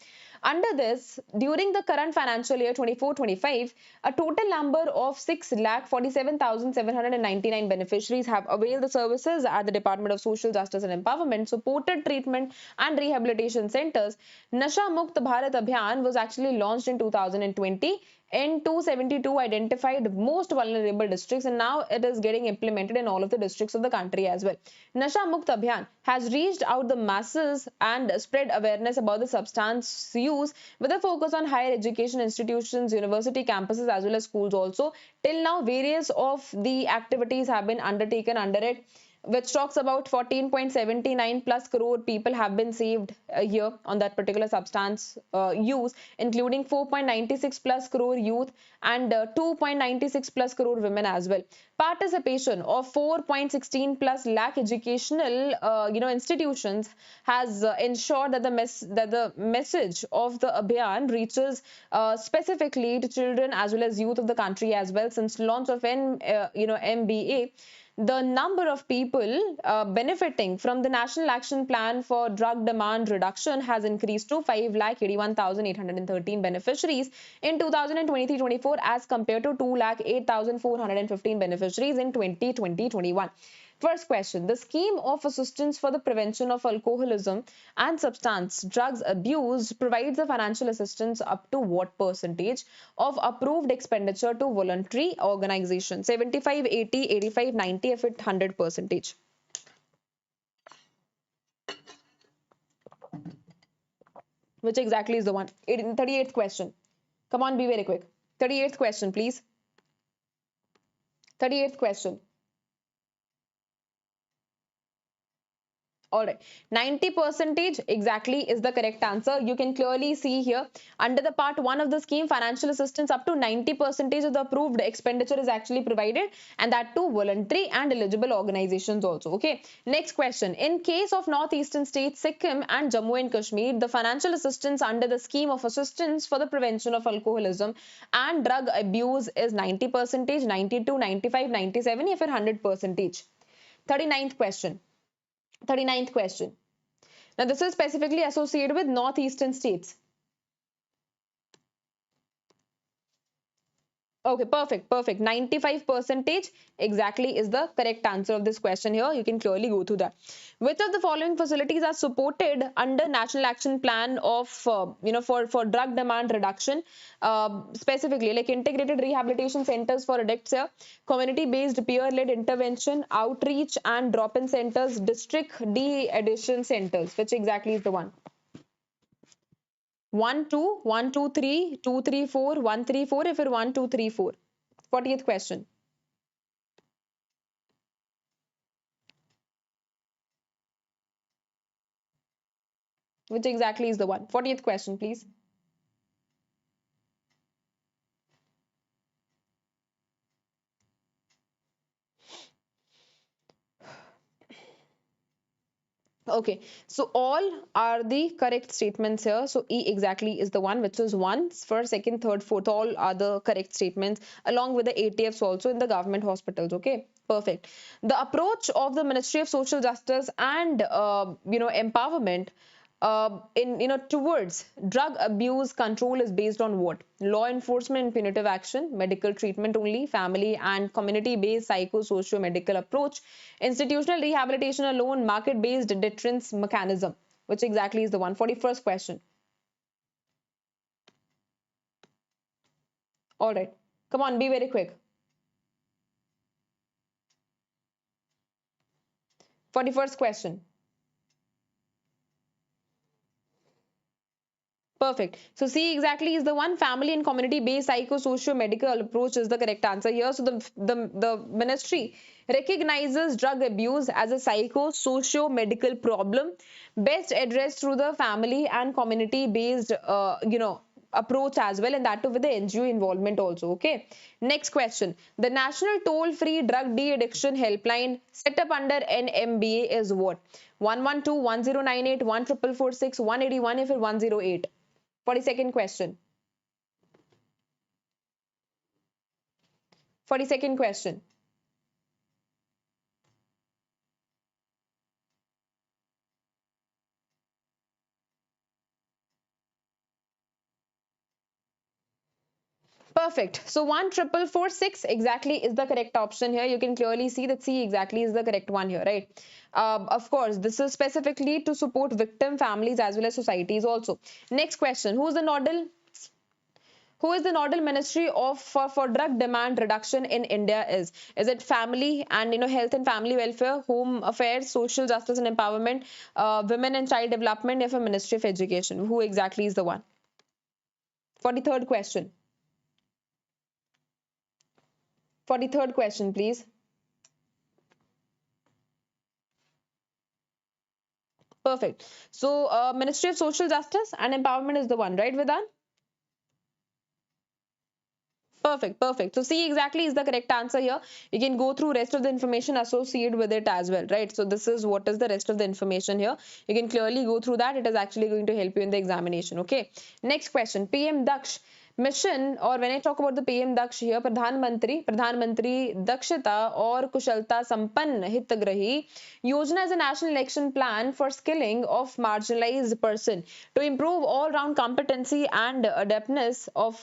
Under this, during the current financial year 24-25, a total number of 6,47,799 beneficiaries have availed the services at the Department of Social Justice and Empowerment, supported treatment and rehabilitation centers. Nasha Mukt Bharat Abhiyan was actually launched in 2020 in 272 identified most vulnerable districts, and now it is getting implemented in all of the districts of the country as well. Nasha Mukt Abhiyan has reached out the masses and spread awareness about the substance use with a focus on higher education institutions, university campuses as well as schools also. Till now, various of the activities have been undertaken under it, which talks about 14.79 plus crore people have been saved a year on that particular substance use, including 4.96 plus crore youth and 2.96 plus crore women as well. Participation of 4.16 plus lakh educational institutions has ensured that the message of the Abhiyan reaches specifically to children as well as youth of the country as well. Since launch of MBA, the number of people benefiting from the National Action Plan for Drug Demand Reduction has increased to 5,81,813 beneficiaries in 2023-24 as compared to 2,08,415 beneficiaries in 2020-21. First question, the scheme of assistance for the prevention of alcoholism and substance drugs abuse provides a financial assistance up to what percentage of approved expenditure to voluntary organization? 75, 80, 85, 90, if it 100 percentage. Which exactly is the one? 38th question. Come on, be very quick. 38th question, please. 38th question. All right, 90 percentage exactly is the correct answer. You can clearly see here under the part 1 of the scheme, financial assistance up to 90 percentage of the approved expenditure is actually provided, and that to voluntary and eligible organizations also. Okay, next question. In case of northeastern states Sikkim and Jammu and Kashmir, the financial assistance under the scheme of assistance for the prevention of alcoholism and drug abuse is 90 percentage, 92, 95, 97, if 100 percentage. 39th question. 39th question. Now, this is specifically associated with northeastern states. Okay, perfect, perfect. 95 percentage exactly is the correct answer of this question here. You can clearly go through that. Which of the following facilities are supported under National Action Plan of, for drug demand reduction, specifically like integrated rehabilitation centers for addicts here, community-based peer-led intervention, outreach and drop-in centers, district de-addiction centers. Which exactly is the one? 1, 2, 1, 2, 3, 2, 3, 4, 1, 3, 4, if it 1, 2, 3, 4. 40th question. Which exactly is the one? 40th question, please. Okay, so all are the correct statements here. So E exactly is the one, which is one, first, second, third, fourth, all are the correct statements, along with the ATFs also in the government hospitals. Okay, perfect. The approach of the Ministry of Social Justice and empowerment in towards drug abuse control is based on what? Law enforcement and punitive action, medical treatment only, family and community based psycho-socio medical approach, institutional rehabilitation alone, market based deterrence mechanism. Which exactly is the one? 41st question. All right, come on, be very quick. 41st question. Perfect. So C exactly is the one. Family and community based psycho-socio medical approach is the correct answer here. So the ministry recognizes drug abuse as a psycho-socio medical problem best addressed through the family and community based approach as well, and that too with the NGO involvement also. Okay, next question. The national toll-free drug de-addiction helpline set up under NMBA is what? 112 1098 14446 181 if it 108. 42nd question. 42nd question. Perfect. So 14446 exactly is the correct option here. You can clearly see that C exactly is the correct one here, right? Of course, this is specifically to support victim families as well as societies also. Next question. Who is the nodal ministry of for drug demand reduction in India is it family and health and family welfare, home affairs, social justice and empowerment, women and child development, if a ministry of education? Who exactly is the one? 43rd question. 43rd question, please. Perfect. So Ministry of Social Justice and Empowerment is the one, right, Vedan? Perfect, perfect. So C exactly is the correct answer here. You can go through rest of the information associated with it as well, right? So this is what is the rest of the information here. You can clearly go through that. It is actually going to help you in the examination. Okay. Next question. PM Daksh mission, or when I talk about the PM Daksh here, Pradhan Mantri Dakshata or Kushalta Sampann Hitagrahi Yojana is a national election plan for skilling of marginalized person to improve all-round competency and adeptness of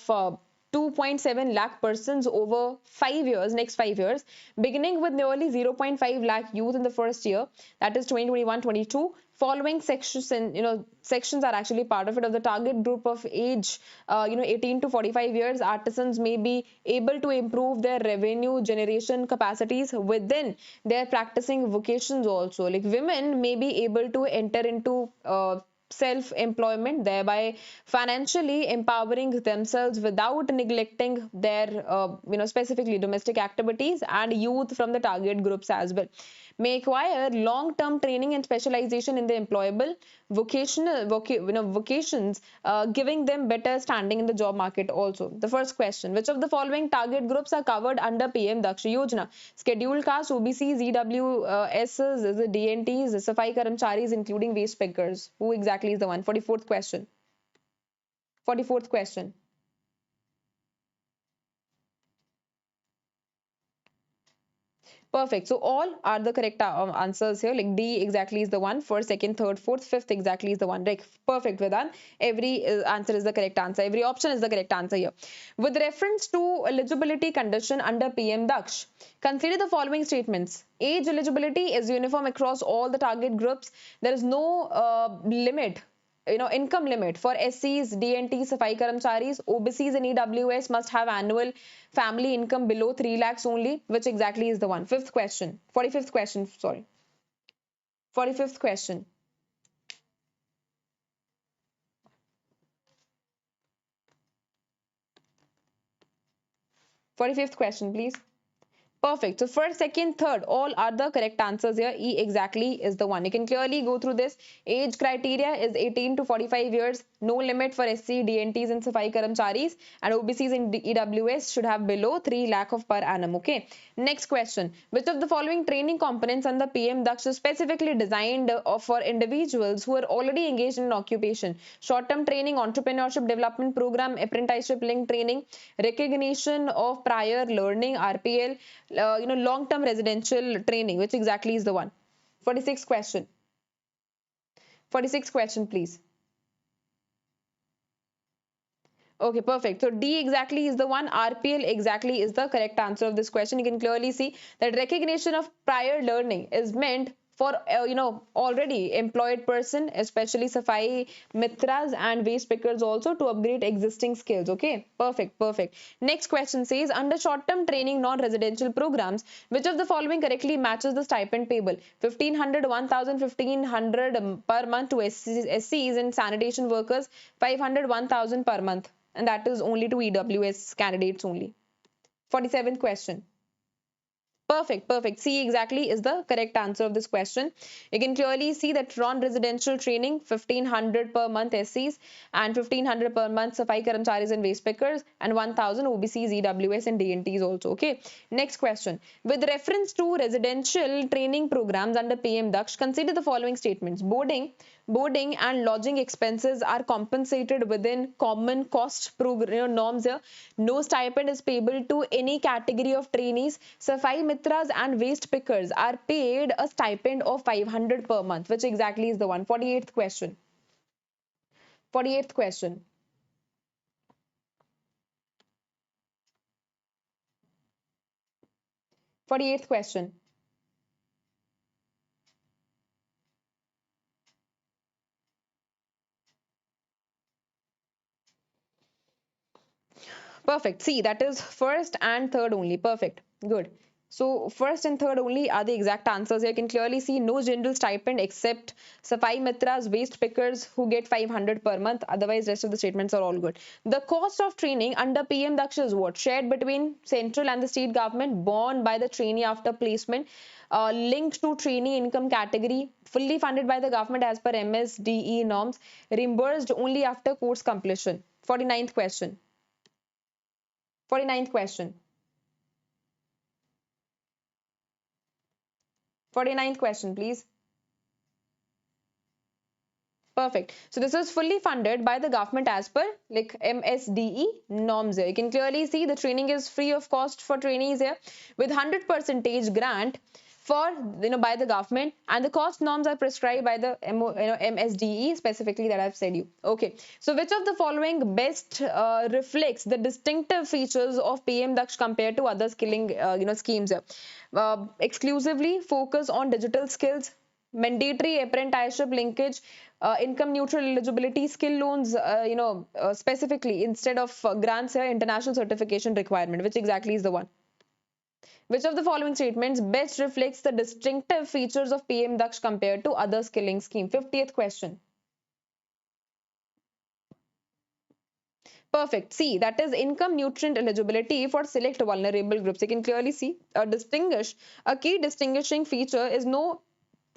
2.7 lakh persons over 5 years, next 5 years, beginning with nearly 0.5 lakh youth in the first year, that is 2021-22. Following sections, and sections are actually part of it. Of the target group of age 18 to 45 years, artisans may be able to improve their revenue generation capacities within their practicing vocations also. Like women may be able to enter into self-employment, thereby financially empowering themselves without neglecting their specifically domestic activities, and youth from the target groups as well may acquire long-term training and specialization in the employable vocations, giving them better standing in the job market also. The first question: which of the following target groups are covered under PM Daksh Yojana? Scheduled caste, OBCs, EWSs, is it DNTs, Safai Karamcharis, including waste pickers? Who exactly is the one? 44th question. 44th question. Perfect. So all are the correct answers here. Like D exactly is the one. First, second, third, fourth, fifth exactly is the one. Like perfect, Vedant. Every answer is the correct answer. Every option is the correct answer here. With reference to eligibility condition under PM Daksh, consider the following statements. Age eligibility is uniform across all the target groups. There is no limit, income limit for SCs, DNT, Safai Karamcharis. OBCs and EWS must have annual family income below 3 lakhs only, which exactly is the one. Fifth question, 45th question, sorry. 45th question. 45th question, please. Perfect. So first, second, third, all are the correct answers here. E exactly is the one. You can clearly go through this. Age criteria is 18 to 45 years. No limit for SC, DNTs and Safai Karamcharis. And OBCs and EWS should have below 3 lakh of per annum. Okay. Next question. Which of the following training components under PM Daksh is specifically designed for individuals who are already engaged in an occupation? Short-term training, entrepreneurship development program, apprenticeship linked training, recognition of prior learning, RPL, long-term residential training, which exactly is the one. 46th question. 46th question, please. Okay, perfect. So D exactly is the one. RPL exactly is the correct answer of this question. You can clearly see that recognition of prior learning is meant for already employed person, especially Safai Mitras and waste pickers also, to upgrade existing skills. Okay, perfect, perfect. Next question says, under short-term training non-residential programs, which of the following correctly matches the stipend payable? 1500, 1000, 1500 per month to SCs and sanitation workers, 500, 1000 per month. And that is only to EWS candidates only. 47th question. Perfect, perfect. C exactly is the correct answer of this question. You can clearly see that non-residential training, 1500 per month SCs and 1500 per month Safai Karamcharis and waste pickers, and 1000 OBCs, EWS and DNTs also. Okay. Next question. With reference to residential training programs under PM Daksh, consider the following statements. Boarding and lodging expenses are compensated within common cost program norms here. No stipend is payable to any category of trainees. Safai Mitras and waste pickers are paid a stipend of 500 per month, which exactly is the one. 48th question. 48th question. 48th question. Perfect. See, that is first and third only. Perfect. Good. So first and third only are the exact answers. You can clearly see no general stipend except Safai Mitras, waste pickers who get 500 per month. Otherwise, rest of the statements are all good. The cost of training under PM Daksh is what? Shared between central and the state government, borne by the trainee after placement, linked to trainee income category, fully funded by the government as per MSDE norms, reimbursed only after course completion. 49th question. 49th question. 49th question, please. Perfect. So this is fully funded by the government as per like MSDE norms here. You can clearly see the training is free of cost for trainees here with 100% grant for by the government, and the cost norms are prescribed by the MSDE specifically that I've said you. Okay. So which of the following best reflects the distinctive features of PM Daksh compared to other skilling schemes here? Exclusively focus on digital skills, mandatory apprenticeship linkage, income neutral eligibility, skill loans, specifically instead of grants here, international certification requirement. Which exactly is the one? Which of the following statements best reflects the distinctive features of PM Daksh compared to other skilling scheme? 50th question. Perfect. See, that is income nutrient eligibility for select vulnerable groups. You can clearly see a key distinguishing feature is no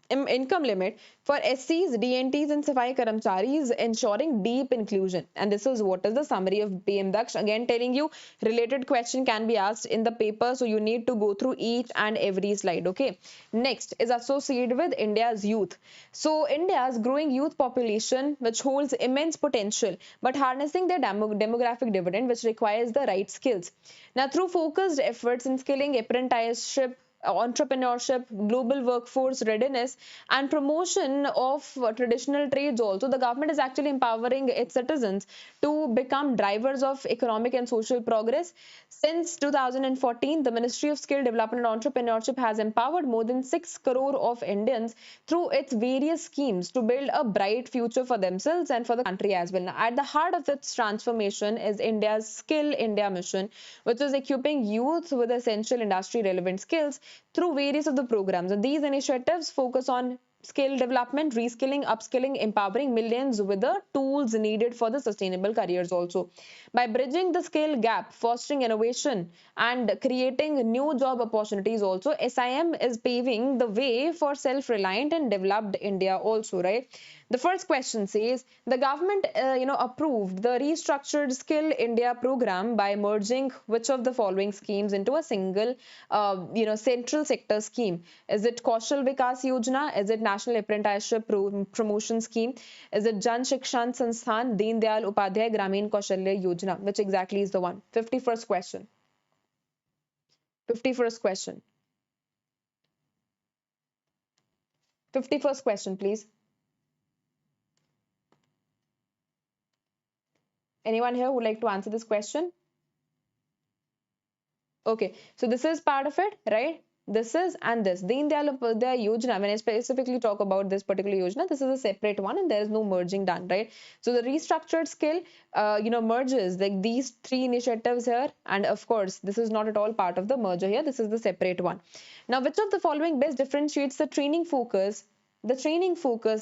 income limit for SCs, DNTs and Safai Karamcharis, ensuring deep inclusion. And this is what is the summary of PM Daksh. Again, telling you related question can be asked in the paper, so you need to go through each and every slide. Okay. Next is associated with India's youth. So India's growing youth population, which holds immense potential, but harnessing their demographic dividend, which requires the right skills. Now, through focused efforts in skilling, apprenticeship, entrepreneurship, global workforce readiness, and promotion of traditional trades also. The government is actually empowering its citizens to become drivers of economic and social progress. Since 2014, the Ministry of Skill Development and Entrepreneurship has empowered more than 6 crore of Indians through its various schemes to build a bright future for themselves and for the country as well. Now, at the heart of its transformation is India's Skill India mission, which is equipping youth with essential industry relevant skills through various of the programs. And these initiatives focus on skill development, reskilling, upskilling, empowering millions with the tools needed for the sustainable careers also. By bridging the skill gap, fostering innovation, and creating new job opportunities also, SIM is paving the way for self-reliant and developed India also, right? The first question says the government, approved the restructured Skill India program by merging which of the following schemes into a single, central sector scheme. Is it Kaushal Vikas Yojana? Is it National Apprenticeship Promotion Scheme? Is it Jan Shikshan Sansthan, Deen Dayal Upadhyay Gramin Kaushalya Yojana? Which exactly is the one? 51st question. 51st question. 51st question, please. Anyone here would like to answer this question? Okay, so this is part of it, right? This is and this. Deen Dayal Upadhyay Yojana, when I specifically talk about this particular Yojana, this is a separate one and there is no merging done, right? So the restructured skill, merges like these three initiatives here. And of course, this is not at all part of the merger here. This is the separate one. Now, which of the following best differentiates the training focus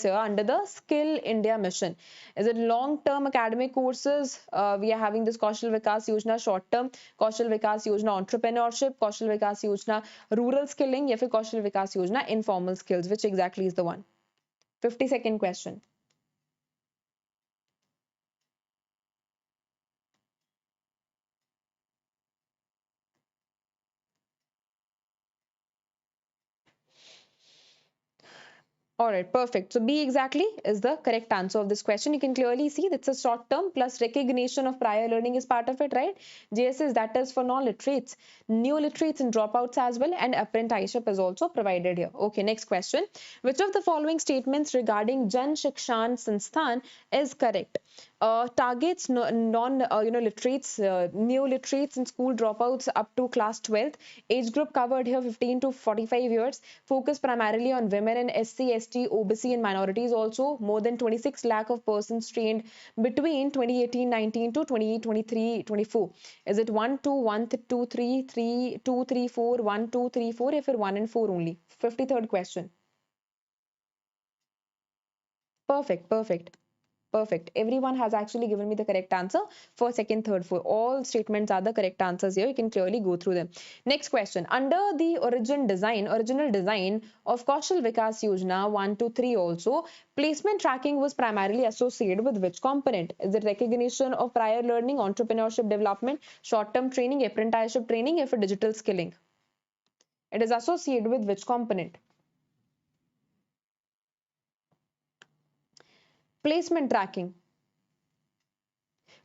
here under the Skill India mission? Is it long-term academic courses? We are having this Kaushal Vikas Yojana short-term, Kaushal Vikas Yojana entrepreneurship, Kaushal Vikas Yojana rural skilling, या फिर Kaushal Vikas Yojana informal skills. Which exactly is the one? 52nd question. All right, perfect. So B exactly is the correct answer of this question. You can clearly see that's a short term plus recognition of prior learning is part of it, right? JSS, that is for non-literates, new literates and dropouts as well, and apprenticeship is also provided here. Okay, next question. Which of the following statements regarding Jan Shikshan Sansthan is correct? Targets literates, new literates and school dropouts up to class 12th. Age group covered here 15 to 45 years. Focus primarily on women and SC, ST, OBC and minorities also. More than 26 lakh of persons trained between 2018-19 to 2023-24. Is it 1, 2, 1, 2, 3, 3, 2, 3, 4, 1, 2, 3, 4, if 1 and 4 only? 53rd question. Perfect, perfect. Perfect. Everyone has actually given me the correct answer for second, third, fourth. All statements are the correct answers here. You can clearly go through them. Next question. Under the original design of Kaushal Vikas Yojana 1 to 3 also, placement tracking was primarily associated with which component? Is it recognition of prior learning, entrepreneurship development, short-term training, apprenticeship training, or for digital skilling? It is associated with which component? Placement tracking.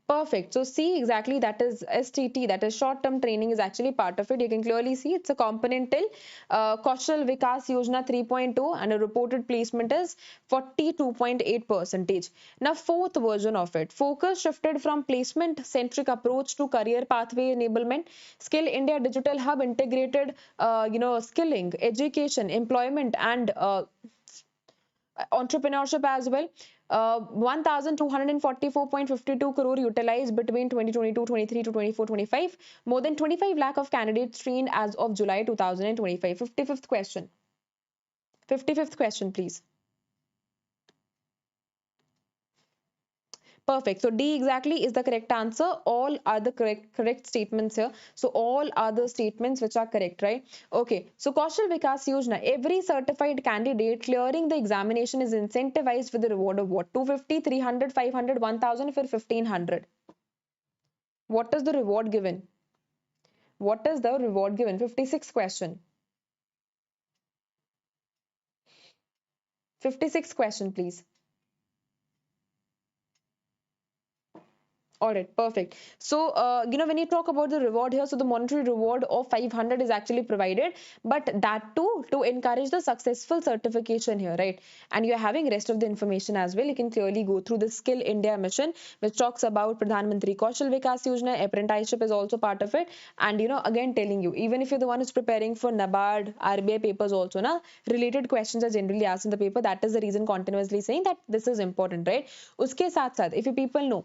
Perfect. So see exactly that is STT, that is short-term training is actually part of it. You can clearly see it's a componental Kaushal Vikas Yojana 3.0 and a reported placement is 42.8%. Now fourth version of it, focus shifted from placement-centric approach to career pathway enablement. Skill India Digital Hub integrated, skilling, education, employment and entrepreneurship as well. 1,244.52 crore utilized between 2022-23 to 24-25. More than 25 lakh of candidates trained as of July 2025. 55th question. 55th question, please. Perfect. So D exactly is the correct answer. All are the correct statements here. So all are the statements which are correct, right? Okay. So Kaushal Vikas Yojana, every certified candidate clearing the examination is incentivized with the reward of what? 250, 300, 500, 1000 for 1500. What is the reward given? What is the reward given? 56th question. 56th question, please. All right, perfect. So, when you talk about the reward here, so the monetary reward of 500 is actually provided, but that too to encourage the successful certification here, right? And you're having rest of the information as well. You can clearly go through the Skill India mission, which talks about Pradhan Mantri Kaushal Vikas Yojana. Apprenticeship is also part of it. And, again, telling you, even if you're the one who's preparing for NABARD, RBI papers also, na, related questions are generally asked in the paper. That is the reason continuously saying that this is important, right? Uske saath saath, if you people know,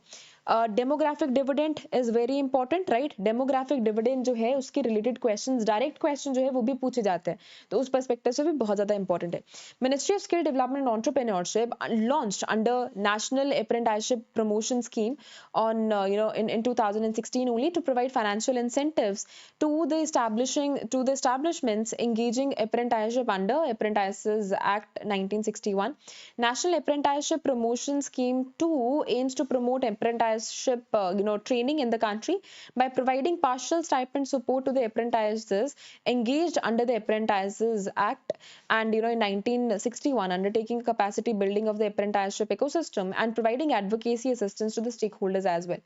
demographic dividend is very important, right? Demographic dividend जो है उसके related questions, direct question जो है वो भी पूछे जाते हैं, तो उस पर्सपेक्टिव से भी बहुत ज्यादा इंपॉर्टेंट है. Ministry of skill development and entrepreneurship launched under national apprenticeship promotion scheme on in 2016 only to provide financial incentives to the establishments engaging apprenticeship under Apprentices Act 1961. National Apprenticeship Promotion Scheme 2 aims to promote apprenticeship training in the country by providing partial stipend support to the apprentices engaged under the Apprentices Act, and in 1961 undertaking capacity building of the apprenticeship ecosystem and providing advocacy assistance to the stakeholders as well.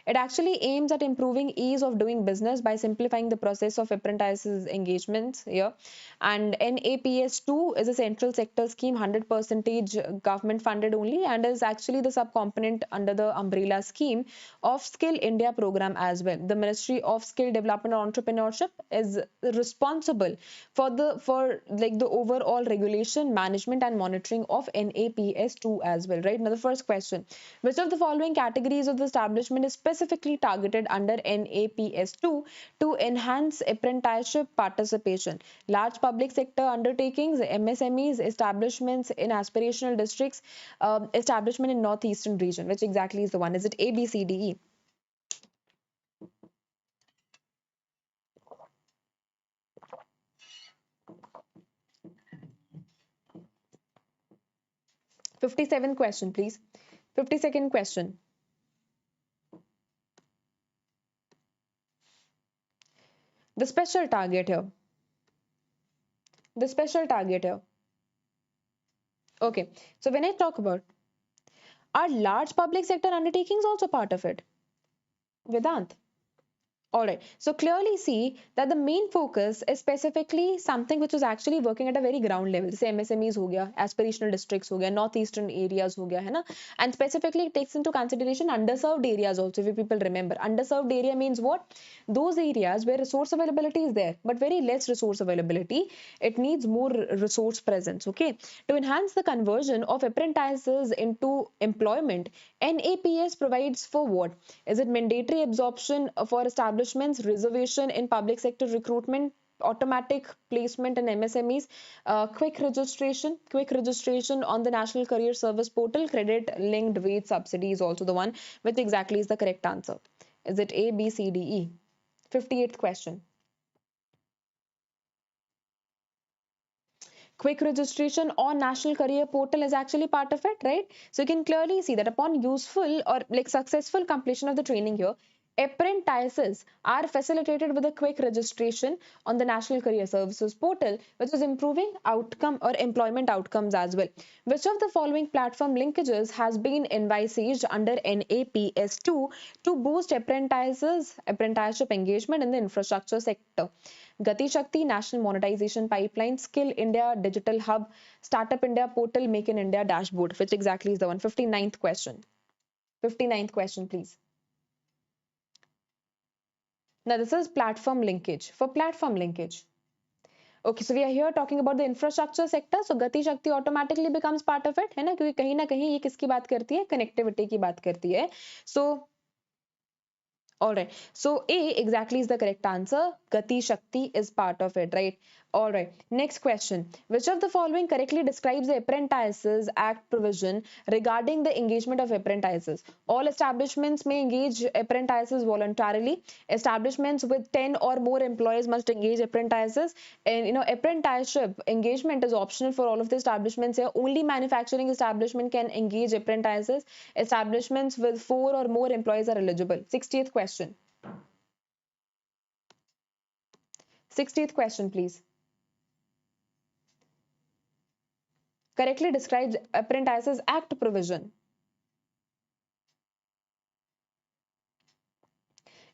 It actually aims at improving ease of doing business by simplifying the process of apprentices engagements here. And NAPS2 is a central sector scheme, 100% government funded only, and is actually the subcomponent under the umbrella scheme of Skill India program as well. The Ministry of Skill Development and Entrepreneurship is responsible for the overall regulation, management and monitoring of NAPS2 as well, right? Now the first question, which of the following categories of the establishment is specifically targeted under NAPS2 to enhance apprenticeship participation? Large public sector undertakings, MSMEs, establishments in aspirational districts, establishment in northeastern region. Which exactly is the one? Is it A, B, C, D, E? #57 question, please. 52nd question. The special target here. The special target here. Okay, so when I talk about, are large public sector undertakings also part of it? Vedant? All right. So clearly see that the main focus is specifically something which is actually working at a very ground level. Say MSMEs हो गया, aspirational districts हो गया, northeastern areas हो गया, है ना? And specifically it takes into consideration underserved areas also. If people remember, underserved area means what? Those areas where resource availability is there, but very less resource availability. It needs more resource presence. Okay. To enhance the conversion of apprentices into employment, NAPS provides for what? Is it mandatory absorption for establishments, reservation in public sector recruitment, automatic placement in MSMEs, quick registration on the National Career Service portal, credit linked wage subsidy is also the one. Which exactly is the correct answer? Is it A, B, C, D, E? 58th question. Quick registration on National Career Portal is actually part of it, right? So you can clearly see that upon useful or like successful completion of the training here, apprentices are facilitated with a quick registration on the National Career Services portal, which is improving outcome or employment outcomes as well. Which of the following platform linkages has been envisaged under NAPS2 to boost apprenticeship engagement in the infrastructure sector? Gati Shakti, National Monetization Pipeline, Skill India Digital Hub, Startup India Portal, Make in India Dashboard. Which exactly is the one? 59th question. 59th question, please. Now, this is platform linkage. For platform linkage. Okay, so we are here talking about the infrastructure sector. So Gati Shakti automatically becomes part of it, है ना? क्योंकि कहीं ना कहीं ये किसकी बात करती है? Connectivity की बात करती है. So all right. So A exactly is the correct answer. Gati Shakti is part of it, right? All right. Next question. Which of the following correctly describes the Apprentices Act provision regarding the engagement of apprentices? All establishments may engage apprentices voluntarily. Establishments with 10 or more employees must engage apprentices. And apprenticeship engagement is optional for all of the establishments here. Only manufacturing establishment can engage apprentices. Establishments with 4 or more employees are eligible. 60th question. 60th question, please. Correctly describes Apprentices Act provision.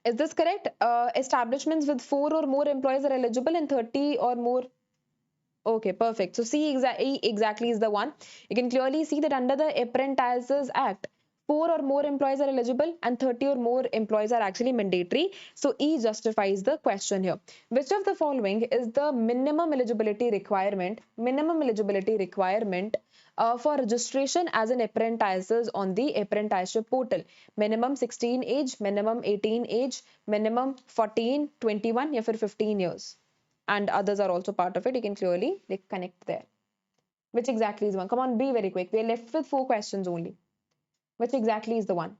Is this correct? Establishments with 4 or more employees are eligible and 30 or more. Okay, perfect. So C exactly is the one. You can clearly see that under the Apprentices Act, 4 or more employees are eligible and 30 or more employees are actually mandatory. So E justifies the question here. Which of the following is the minimum eligibility requirement? Minimum eligibility requirement for registration as an apprentices on the apprenticeship portal. Minimum 16 age, minimum 18 age, minimum 14, 21 या फिर 15 years. And others are also part of it. You can clearly like connect there. Which exactly is one? Come on, be very quick. We're left with 4 questions only. Which exactly is the one?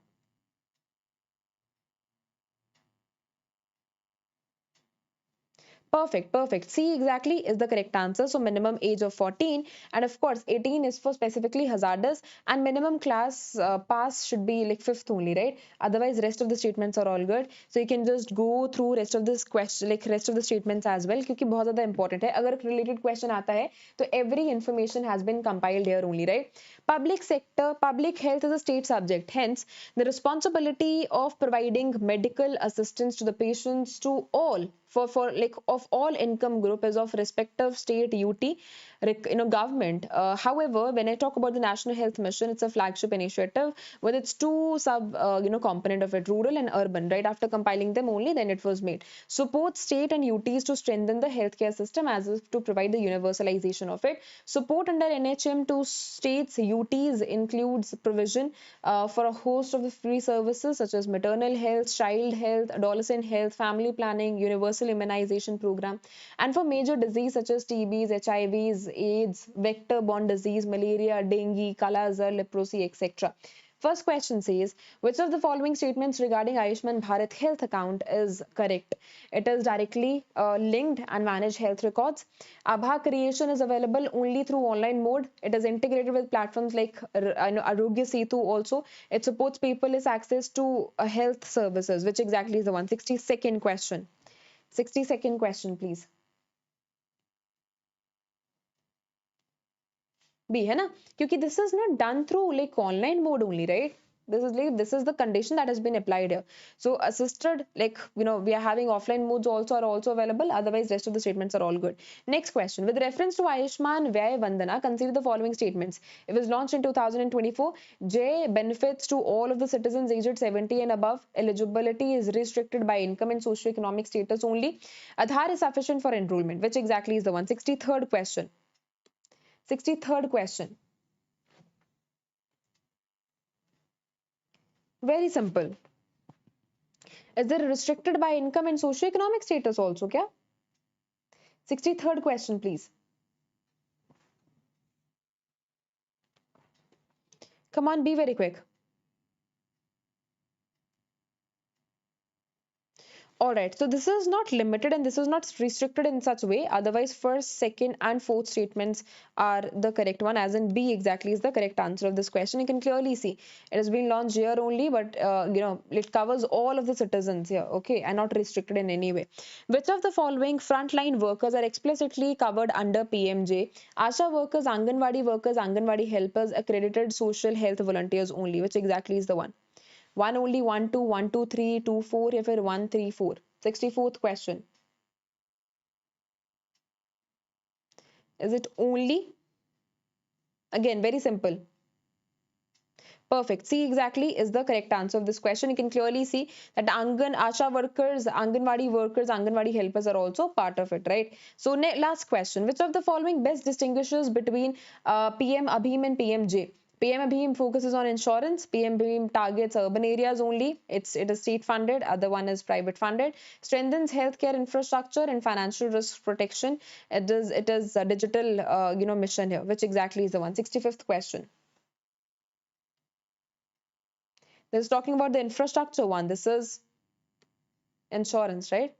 Perfect, perfect. C exactly is the correct answer. So minimum age of 14, and of course 18 is for specifically hazardous, and minimum class pass should be like fifth only, right? Otherwise rest of the statements are all good. So you can just go through rest of this question, like rest of the statements as well, क्योंकि बहुत ज़्यादा important है. अगर related question आता है तो every information has been compiled here only, right? Public sector, public health is a state subject. Hence, the responsibility of providing medical assistance to the patients to all for like of all income group is of respective state UT government. However, when I talk about the National Health Mission, it's a flagship initiative with its two sub component of it, rural and urban. Right after compiling them only, then it was made. Support state and UTs to strengthen the healthcare system as if to provide the universalization of it. Support under NHM to states UTs includes provision for a host of the free services such as maternal health, child health, adolescent health, family planning, universal immunization program, and for major disease such as TBs, HIVs, AIDS, vector-borne disease, malaria, dengue, kala azar, leprosy, etc. First question says, which of the following statements regarding Ayushman Bharat health account is correct? It is directly linked and managed health records. Abha creation is available only through online mode. It is integrated with platforms like Arogya Setu also. It supports paperless access to health services, which exactly is the one. 60-second question. 60-second question, please. B है ना क्योंकि this is not done through like online mode only, right? This is the condition that has been applied here. So assisted, like we are having offline modes also are also available. Otherwise rest of the statements are all good. Next question, with reference to Ayushman Vyay Vandana, consider the following statements. It was launched in 2024. J, benefits to all of the citizens aged 70 and above. Eligibility is restricted by income and socio-economic status only. Aadhaar is sufficient for enrollment. Which exactly is the one? 63rd question. 63rd question. Very simple. Is there restricted by income and socio-economic status also? Kya? 63rd question, please. Come on, be very quick. Alright, so this is not limited and this is not restricted in such way. Otherwise, first, second, and fourth statements are the correct one, as in B exactly is the correct answer of this question. You can clearly see it has been launched here only, but it covers all of the citizens here, okay, and not restricted in any way. Which of the following frontline workers are explicitly covered under PMJ? Asha workers, Anganwadi helpers, accredited social health volunteers only. Which exactly is the one? One only, 1 2 1 2 3 2 4 या फिर 1 3 4. 64th question. Is it only? Again, very simple. Perfect. C exactly is the correct answer of this question. You can clearly see that Asha workers, Anganwadi helpers are also part of it, right? So last question. Which of the following best distinguishes between PM Abhim and PMJ? PM Abhim focuses on insurance. PM Abhim targets urban areas only. It is state funded. Other one is private funded. Strengthens healthcare infrastructure and financial risk protection. It is a digital mission here. Which exactly is the one? 65th question. This is talking about the infrastructure one. This is insurance, right?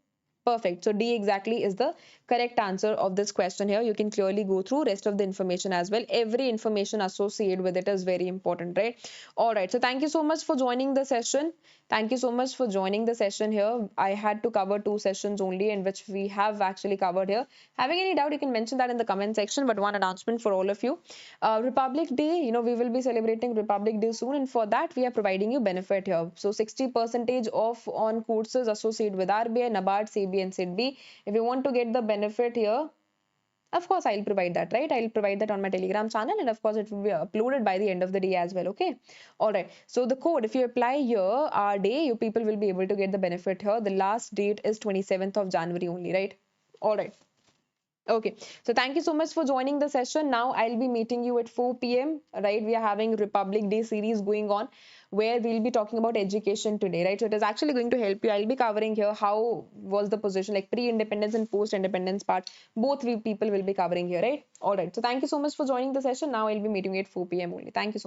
Perfect. So D exactly is the correct answer of this question here. You can clearly go through rest of the information as well. Every information associated with it is very important, right? All right. So thank you so much for joining the session. Thank you so much for joining the session here. I had to cover two sessions only, in which we have actually covered here. Having any doubt, you can mention that in the comment section. But one announcement for all of you: Republic Day. We will be celebrating Republic Day soon, and for that we are providing you benefit here. So 60% off on courses associated with RBI, NABARD, SEBI, and SEBI. If you want to get the benefit here, of course, I'll provide that, right? I'll provide that on my Telegram channel, and of course, it will be uploaded by the end of the day as well. Okay. All right. So the code, if you apply here, our day, you people will be able to get the benefit here. The last date is 27th of January only, right? All right. Okay, so thank you so much for joining the session. Now I'll be meeting you at 4 p.m. Right? We are having Republic Day series going on, where we'll be talking about education today, right? So it is actually going to help you. I'll be covering here how was the position, like pre-independence and post-independence part. Both we people will be covering here, right? All right. So thank you so much for joining the session. Now I'll be meeting you at 4 p.m. only. Thank you so much.